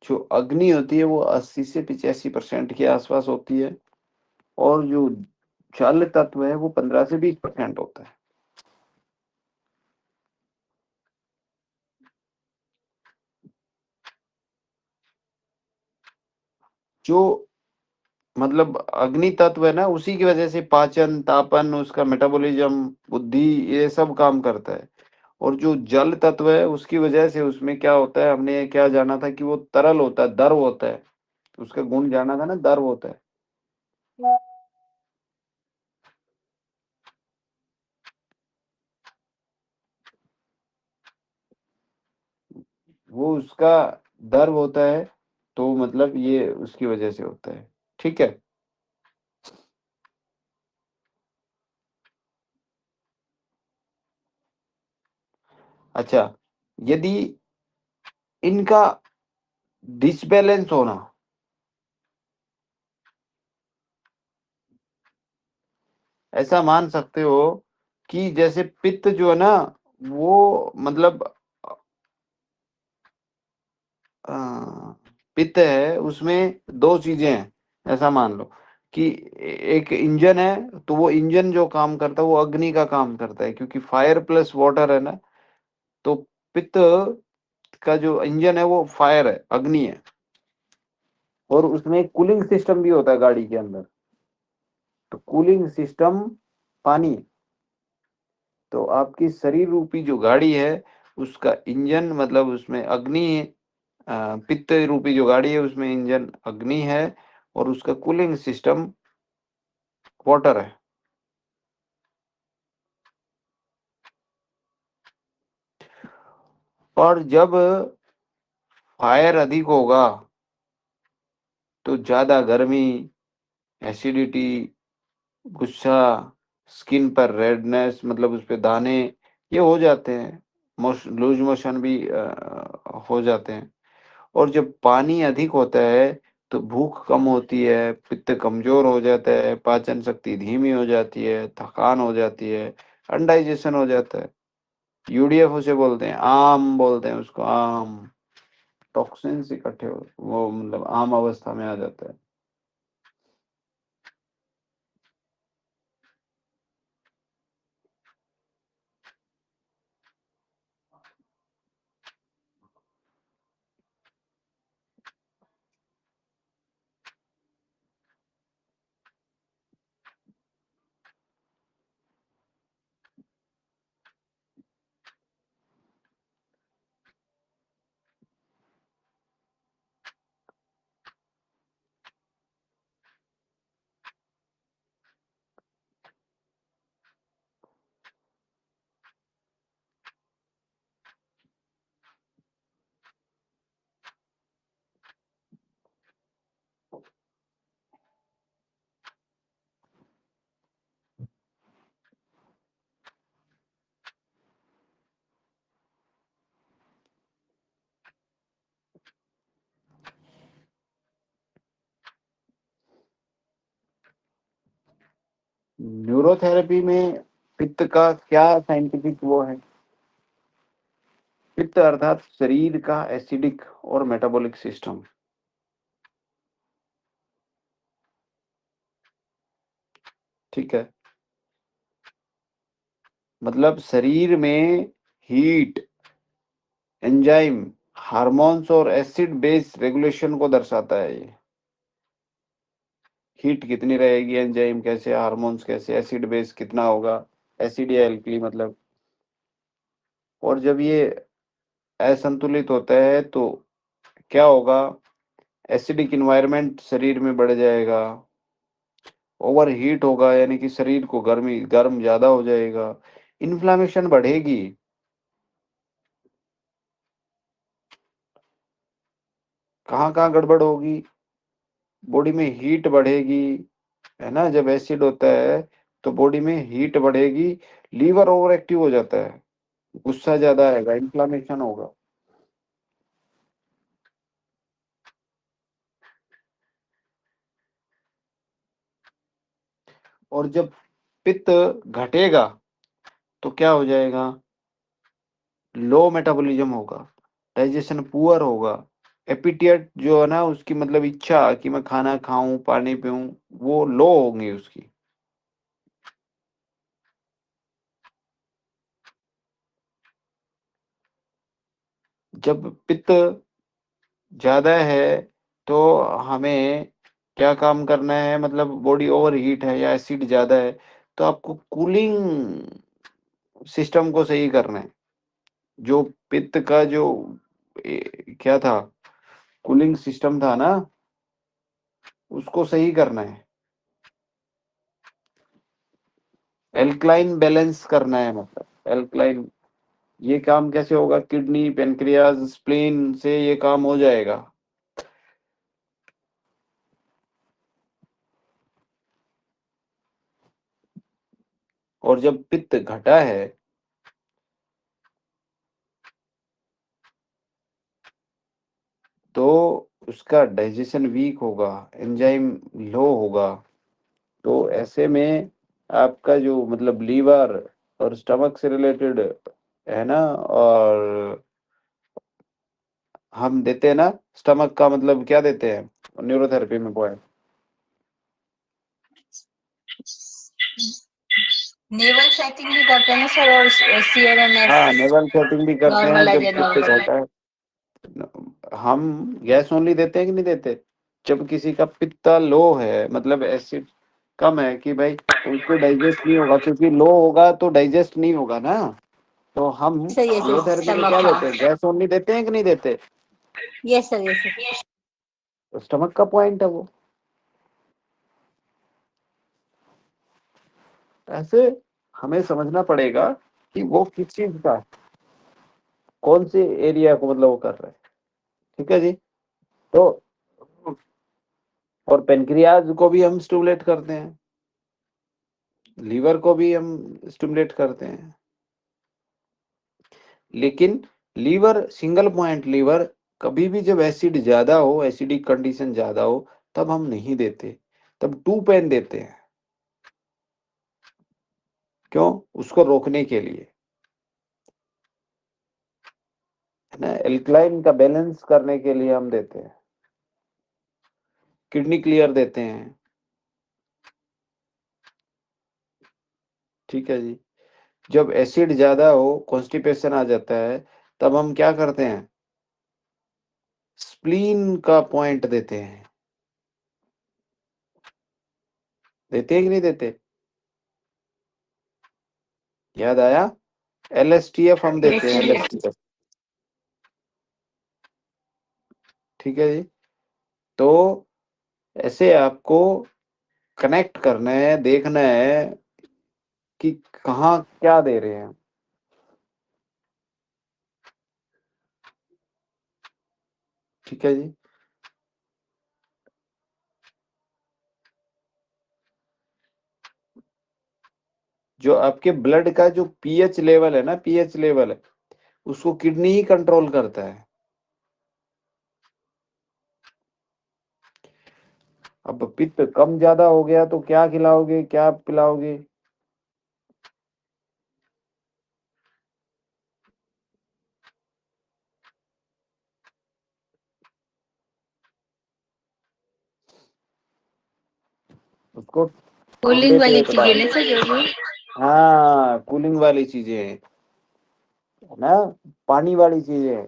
जो अग्नि होती है वो 80 से 85% के आसपास होती है, और जो जल तत्व है वो 15 से 20% होता है। जो मतलब अग्नि तत्व है ना उसी की वजह से पाचन, तापन, उसका मेटाबॉलिज्म, बुद्धि, ये सब काम करता है। और जो जल तत्व है उसकी वजह से उसमें क्या होता है, हमने क्या जाना था कि वो तरल होता है, द्रव होता है। उसका गुण जाना था ना, द्रव होता है। वो उसका द्रव होता है, तो मतलब ये उसकी वजह से होता है। ठीक है। अच्छा, यदि इनका डिसबैलेंस होना, ऐसा मान सकते हो कि जैसे पित्त जो है ना वो मतलब अ, पित्त है उसमें दो चीजें हैं। ऐसा मान लो कि एक इंजन है, तो वो इंजन जो काम करता है वो अग्नि का काम करता है, क्योंकि फायर प्लस वाटर है ना। तो पित्त का जो इंजन है वो फायर है, अग्नि है। और उसमें कूलिंग सिस्टम भी होता है गाड़ी के अंदर, तो कूलिंग सिस्टम पानी है। तो आपकी शरीर रूपी जो गाड़ी है उसका इंजन मतलब उसमें अग्नि है। पित्त रूपी जो गाड़ी है उसमें इंजन अग्नि है, और उसका कूलिंग सिस्टम वाटर है। और जब फायर अधिक होगा तो ज्यादा गर्मी, एसिडिटी, गुस्सा, स्किन पर रेडनेस मतलब उस पे दाने, ये हो जाते हैं। लूज मोशन भी हो जाते हैं। और जब पानी अधिक होता है तो भूख कम होती है, पित्त कमजोर हो जाता है, पाचन शक्ति धीमी हो जाती है, थकान हो जाती है, अनडाइजेशन हो जाता है। यूडीएफ उसे बोलते हैं, आम बोलते हैं उसको, आम। टॉक्सिन्स इकट्ठे हो, वो मतलब आम अवस्था में आ जाता है। न्यूरोथेरेपी में पित्त का क्या साइंटिफिक वो है? पित्त अर्थात शरीर का एसिडिक और मेटाबॉलिक सिस्टम। ठीक है, मतलब शरीर में हीट, एंजाइम, हार्मोन्स और एसिड बेस रेगुलेशन को दर्शाता है ये। हीट कितनी रहेगी, एंजाइम कैसे, हार्मोन्स कैसे, एसिड बेस कितना होगा, एसिड या एल्कली मतलब। और जब ये असंतुलित होता है तो क्या होगा? एसिडिक इन्वायरमेंट शरीर में बढ़ जाएगा, ओवर हीट होगा यानी कि शरीर को गर्म ज्यादा हो जाएगा, इन्फ्लामेशन बढ़ेगी। कहाँ कहाँ गड़बड़ होगी? बॉडी में हीट बढ़ेगी, है ना। जब एसिड होता है तो बॉडी में हीट बढ़ेगी, लीवर ओवर एक्टिव हो जाता है, गुस्सा ज्यादा आएगा, इन्फ्लामेशन होगा। और जब पित्त घटेगा तो क्या हो जाएगा? लो मेटाबॉलिज्म होगा, डाइजेशन पुअर होगा, एपिटाइट जो है ना उसकी मतलब इच्छा कि मैं खाना खाऊं, पानी पीऊं, वो लो होंगी उसकी। जब पित्त ज्यादा है तो हमें क्या काम करना है? मतलब बॉडी ओवर हीट है या एसिड ज्यादा है तो आपको कूलिंग सिस्टम को सही करना है। जो पित्त का जो क्या था, कूलिंग सिस्टम था ना, उसको सही करना है, एल्कलाइन बैलेंस करना है। मतलब एल्कलाइन, ये काम कैसे होगा? किडनी, पेनक्रियाज, स्प्लीन से ये काम हो जाएगा। और जब पित्त घटा है तो उसका डाइजेशन वीक होगा, एंजाइम लो होगा। तो ऐसे में आपका जो मतलब लीवर और स्टमक से रिलेटेड है ना, और हम देते हैं ना स्टमक का मतलब क्या देते हैं न्यूरोथेरेपी में पॉइंट? नेवल सेटिंग भी करते हैं सर, और सीआरएमएस हाँ, नेवल सेटिंग भी करते हैं नॉर्मलाइज जब है, पित्त नॉर्मल घटा है। हम गैस ओनली देते हैं कि नहीं देते? जब किसी का पित्ता लो है मतलब एसिड कम है कि भाई उसको डाइजेस्ट नहीं होगा, क्योंकि लो होगा तो डाइजेस्ट नहीं होगा ना, तो हम सर। ये न्यूरोथेरेपी में स्टमक, क्या हाँ। देते हैं? गैस ओनली देते हैं कि नहीं देते? Yes sir, yes sir. तो स्टमक का पॉइंट है वो। ऐसे हमें समझना पड़ेगा कि वो किस चीज का, कौन से एरिया को मतलब वो कर रहा है। ठीक है जी। तो और पेनक्रियाज को भी हम स्टिमुलेट करते हैं, लीवर को भी हम स्टिमुलेट करते हैं, लेकिन लीवर, सिंगल पॉइंट लीवर, कभी भी जब एसिड ज्यादा हो, एसिडिक कंडीशन ज्यादा हो, तब हम नहीं देते, तब टू पेन देते हैं। क्यों? उसको रोकने के लिए, है ना, एल्कलाइन का बैलेंस करने के लिए हम देते हैं। किडनी क्लियर देते हैं। ठीक है जी। जब एसिड ज्यादा हो, कॉन्स्टिपेशन आ जाता है, तब हम क्या करते हैं? स्प्लीन का पॉइंट देते हैं। देते हैं कि नहीं देते? याद आया? एलएसटीएफ हम देते हैं, एलएसटीएफ। ठीक है जी। तो ऐसे आपको कनेक्ट करना है, देखना है कि कहाँ क्या दे रहे हैं। ठीक है जी। जो आपके ब्लड का जो पीएच लेवल है ना, पीएच लेवल है, उसको किडनी ही कंट्रोल करता है। अब पित्त कम ज्यादा हो गया तो क्या खिलाओगे, क्या पिलाओगे? उसको कूलिंग ठंडे वाली पेय चीजें ना पदार्थ, सर जो भी। हाँ कूलिंग वाली चीजें है ना, पानी वाली चीजें है।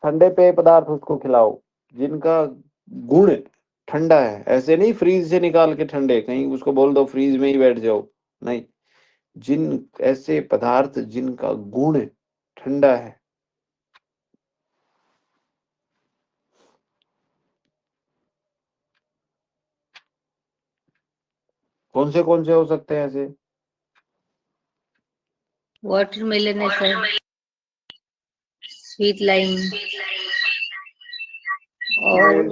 ठंडे पेय पदार्थ उसको खिलाओ जिनका गुण ठंडा है। ऐसे नहीं फ्रीज से निकाल के ठंडे, कहीं उसको बोल दो फ्रीज में ही बैठ जाओ, नहीं। जिन ऐसे पदार्थ जिनका गुण ठंडा है। कौन से हो सकते हैं ऐसे? वाटरमेलन है सर, स्वीट लाइम, और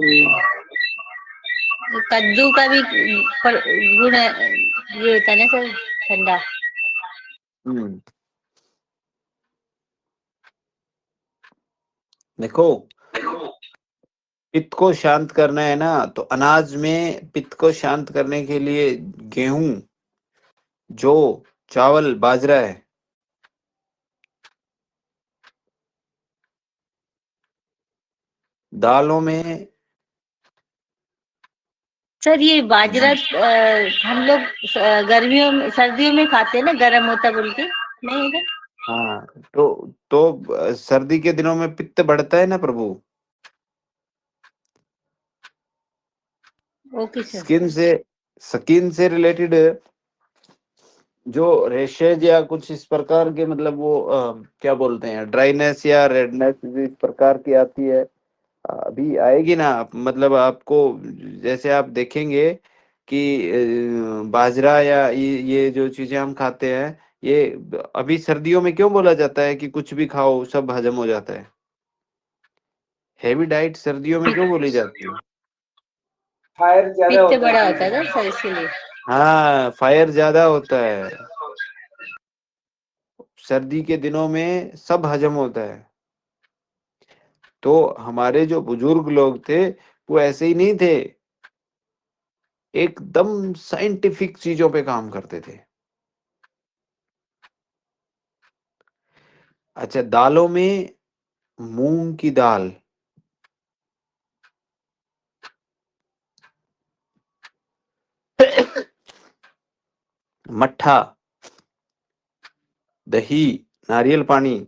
कद्दू का भी गुण ये होता है ना सर, ठंडा। हम्म, देखो पित्त को शांत करना है ना, तो अनाज में पित्त को शांत करने के लिए गेहूं, जौ, चावल, बाजरा है। दालों में सर ये बाजरा हम लोग गर्मियों में सर्दियों में खाते हैं ना, गर्म होता बोल के, नहीं होता? हाँ तो सर्दी के दिनों में पित्त बढ़ता है ना प्रभु। Okay sir. स्किन से रिलेटेड जो रेशेज या कुछ इस प्रकार के, मतलब वो क्या बोलते हैं, ड्राइनेस या रेडनेस इस प्रकार की आती है, अभी आएगी ना। मतलब आपको जैसे आप देखेंगे कि बाजरा या ये जो चीजें हम खाते हैं, ये अभी सर्दियों में क्यों बोला जाता है कि कुछ भी खाओ सब हजम हो जाता है? हेवी डाइट सर्दियों में क्यों बोली जाती है? फायर ज्यादा पित्त होता है बड़ा शरीर होता है में। ना सर, इसीलिए। हाँ फायर ज्यादा होता है, सर्दी के दिनों में सब हजम होता है। तो हमारे जो बुजुर्ग लोग थे वो ऐसे ही नहीं थे, एकदम साइंटिफिक चीजों पे काम करते थे। अच्छा, दालों में मूंग की दाल, मट्ठा, दही, नारियल पानी,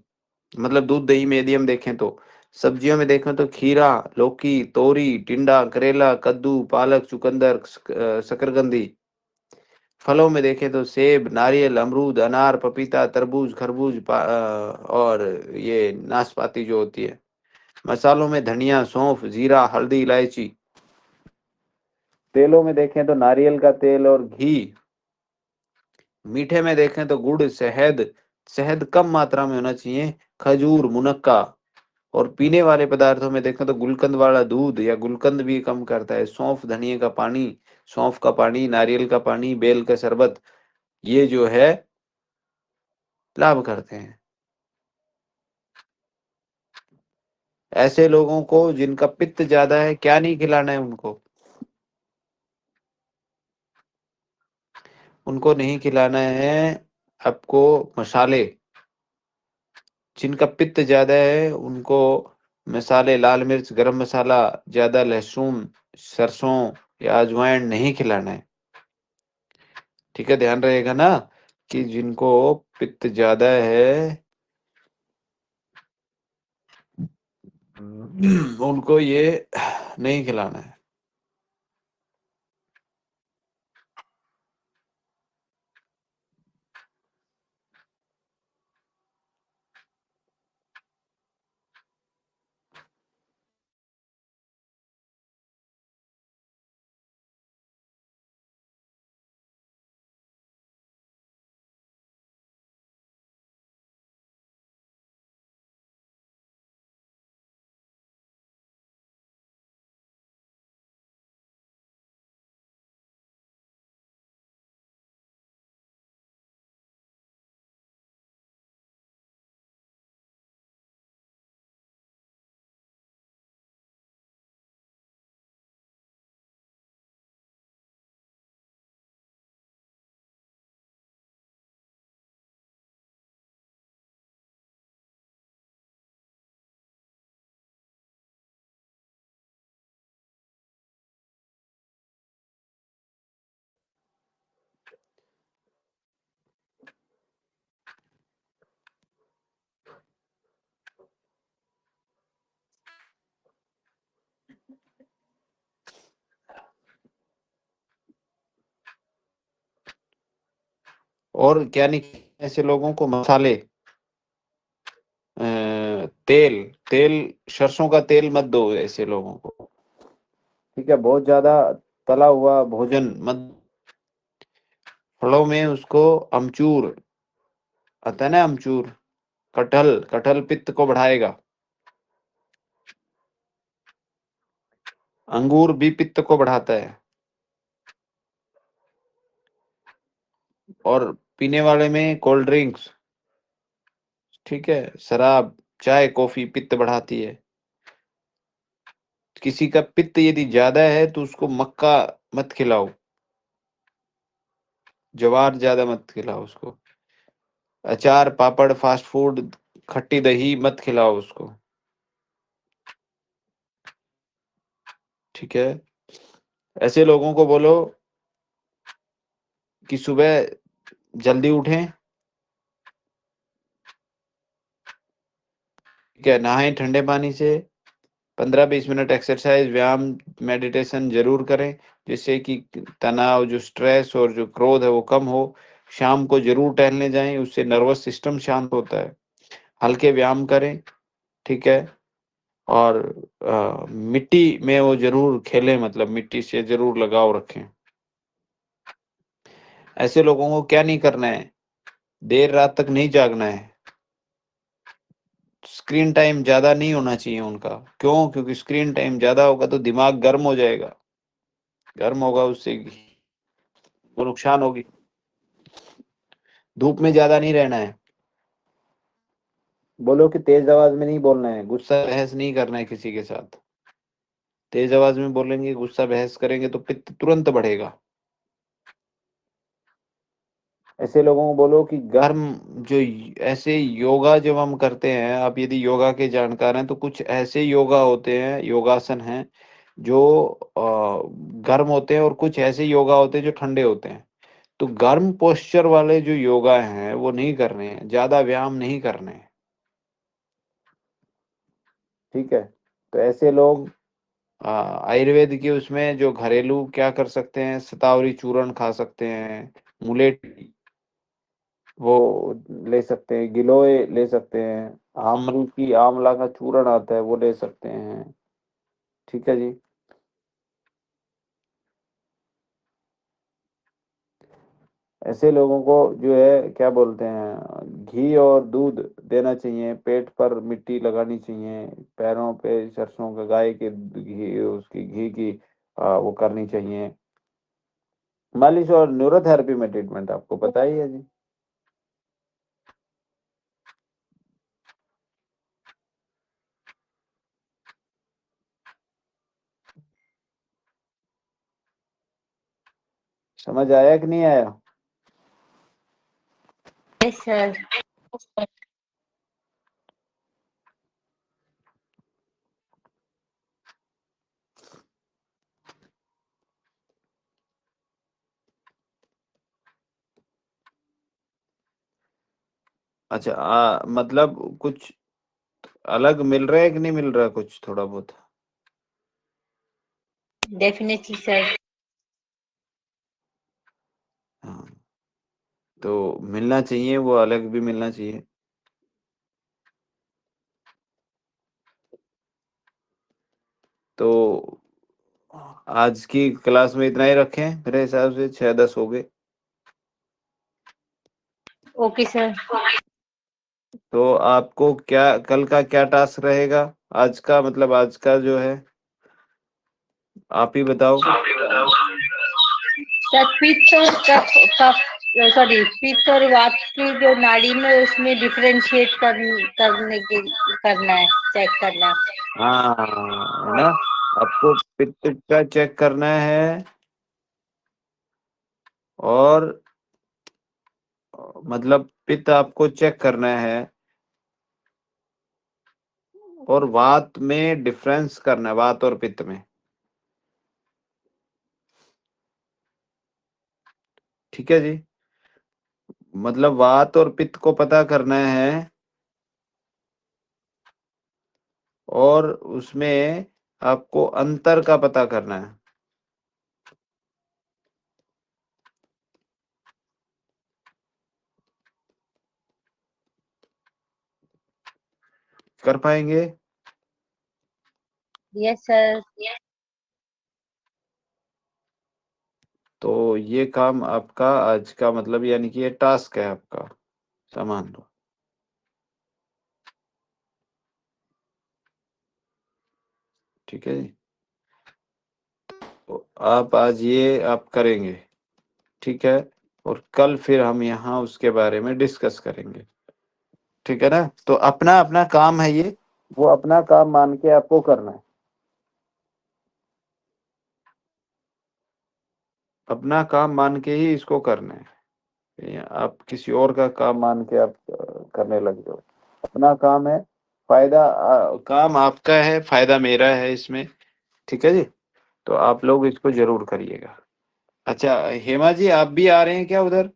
मतलब दूध दही में यदि हम देखें तो। सब्जियों में देखें तो खीरा, लौकी, तोरी, टिंडा, करेला, कद्दू, पालक, चुकंदर, शकरकंदी। फलों में देखें तो सेब, नारियल, अमरूद, अनार, पपीता, तरबूज, खरबूज, और ये नाशपाती जो होती है। मसालों में धनिया, सौंफ, जीरा, हल्दी, इलायची। तेलों में देखें तो नारियल का तेल और घी। मीठे में देखें तो गुड़, शहद, शहद कम मात्रा में होना चाहिए, खजूर, मुनक्का। और पीने वाले पदार्थों में देखें तो गुलकंद वाला दूध या गुलकंद भी कम करता है, सौंफ, धनिया का पानी, सौंफ का पानी, नारियल का पानी, बेल का शरबत, ये जो है लाभ करते हैं। ऐसे लोगों को जिनका पित्त ज्यादा है क्या नहीं खिलाना है उनको? उनको नहीं खिलाना है आपको मसाले। जिनका पित्त ज्यादा है उनको मसाले, लाल मिर्च, गरम मसाला, ज्यादा लहसुन, सरसों या अजवाइन नहीं खिलाना है। ठीक है, ध्यान रहेगा ना कि जिनको पित्त ज्यादा है उनको ये नहीं खिलाना है। और क्या नहीं, ऐसे लोगों को मसाले, तेल तेल सरसों का तेल मत दो ऐसे लोगों को, ठीक है। बहुत ज्यादा तला हुआ भोजन मत। फलों में उसको अमचूर आता है ना, अमचूर, कटहल, कटहल पित्त को बढ़ाएगा। अंगूर भी पित्त को बढ़ाता है। और पीने वाले में कोल्ड ड्रिंक्स, ठीक है, शराब, चाय, कॉफी पित्त बढ़ाती है। किसी का पित्त यदि ज्यादा है तो उसको मक्का मत खिलाओ, ज्वार ज्यादा मत खिलाओ उसको। अचार, पापड़, फास्ट फूड, खट्टी दही मत खिलाओ उसको, ठीक है। ऐसे लोगों को बोलो कि सुबह जल्दी उठें, ठीक है, नहाएं ठंडे पानी से, 15-20 मिनट एक्सरसाइज, व्यायाम, मेडिटेशन जरूर करें, जिससे कि तनाव, जो स्ट्रेस और जो क्रोध है वो कम हो। शाम को जरूर टहलने जाएं, उससे नर्वस सिस्टम शांत होता है। हल्के व्यायाम करें, ठीक है। और मिट्टी में वो जरूर खेलें, मतलब मिट्टी से जरूर लगाव रखें। ऐसे लोगों को क्या नहीं करना है, देर रात तक नहीं जागना है। स्क्रीन टाइम ज्यादा नहीं होना चाहिए उनका। क्यों? क्योंकि स्क्रीन टाइम ज्यादा होगा तो दिमाग गर्म हो जाएगा, गर्म होगा, उससे वो नुकसान होगी। धूप में ज्यादा नहीं रहना है। बोलो कि तेज आवाज में नहीं बोलना है, गुस्सा बहस नहीं करना है किसी के साथ। तेज आवाज में बोलेंगे, गुस्सा बहस करेंगे तो पित्त तुरंत बढ़ेगा। ऐसे लोगों को बोलो कि गर्म, जो ऐसे योगा जब हम करते हैं, आप यदि योगा के जानकार हैं तो कुछ ऐसे योगा होते हैं, योगासन हैं जो गर्म होते हैं, और कुछ ऐसे योगा होते हैं जो ठंडे होते हैं। तो गर्म पोस्चर वाले जो योगा हैं वो नहीं करने हैं, ज्यादा व्यायाम नहीं करने हैं, ठीक है। तो ऐसे लोग आयुर्वेद के उसमें जो घरेलू क्या कर सकते हैं, शतावरी चूर्ण खा सकते हैं, मुलेठी वो ले सकते हैं, गिलोय ले सकते हैं, आंवला का चूर्ण आता है वो ले सकते हैं, ठीक है जी। ऐसे लोगों को जो है क्या बोलते हैं, घी और दूध देना चाहिए, पेट पर मिट्टी लगानी चाहिए, पैरों पे सरसों का, गाय के घी, उसकी घी की वो करनी चाहिए। मालिश और न्यूरोथेरेपी में ट्रीटमेंट आपको पता ही है जी। समझ आया कि नहीं आया? Yes sir. अच्छा, मतलब कुछ अलग मिल रहा है कि नहीं मिल रहा, कुछ थोड़ा बहुत? Definitely sir. हाँ, तो मिलना चाहिए, वो अलग भी मिलना चाहिए। तो आज की क्लास में इतना ही रखें, मेरे हिसाब से 6-10 हो गए। Okay sir. तो आपको क्या कल का क्या टास्क रहेगा, आज का, मतलब आज का जो है, आप ही बताओ। सर पित्त और कफ, सॉरी, पित्त और वात की जो नाड़ी में, उसमें डिफरेंशिएट करने के करना है, चेक करना है। हाँ, है ना, आपको पित्त का चेक करना है, और मतलब पित्त आपको चेक करना है, और वात में डिफरेंस करना है, वात और पित्त में, ठीक है जी। मतलब वात और पित्त को पता करना है, और उसमें आपको अंतर का पता करना है। कर पाएंगे? Yes sir. तो ये काम आपका आज का मतलब यानी कि ये टास्क है आपका, सामान लो। ठीक है जी, तो आप आज ये आप करेंगे, ठीक है, और कल फिर हम यहाँ उसके बारे में डिस्कस करेंगे, ठीक है ना। तो अपना अपना काम है ये, वो अपना काम मान के आपको करना है, अपना काम मान के ही इसको करना है। ये आप किसी और का काम मान के आप करने लग जाओ। अपना काम है, फायदा काम आपका है, फायदा मेरा है इसमें, ठीक है जी। तो आप लोग इसको जरूर करिएगा। अच्छा हेमा जी, आप भी आ रहे हैं क्या उधर?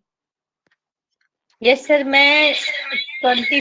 यस सर, मैं 20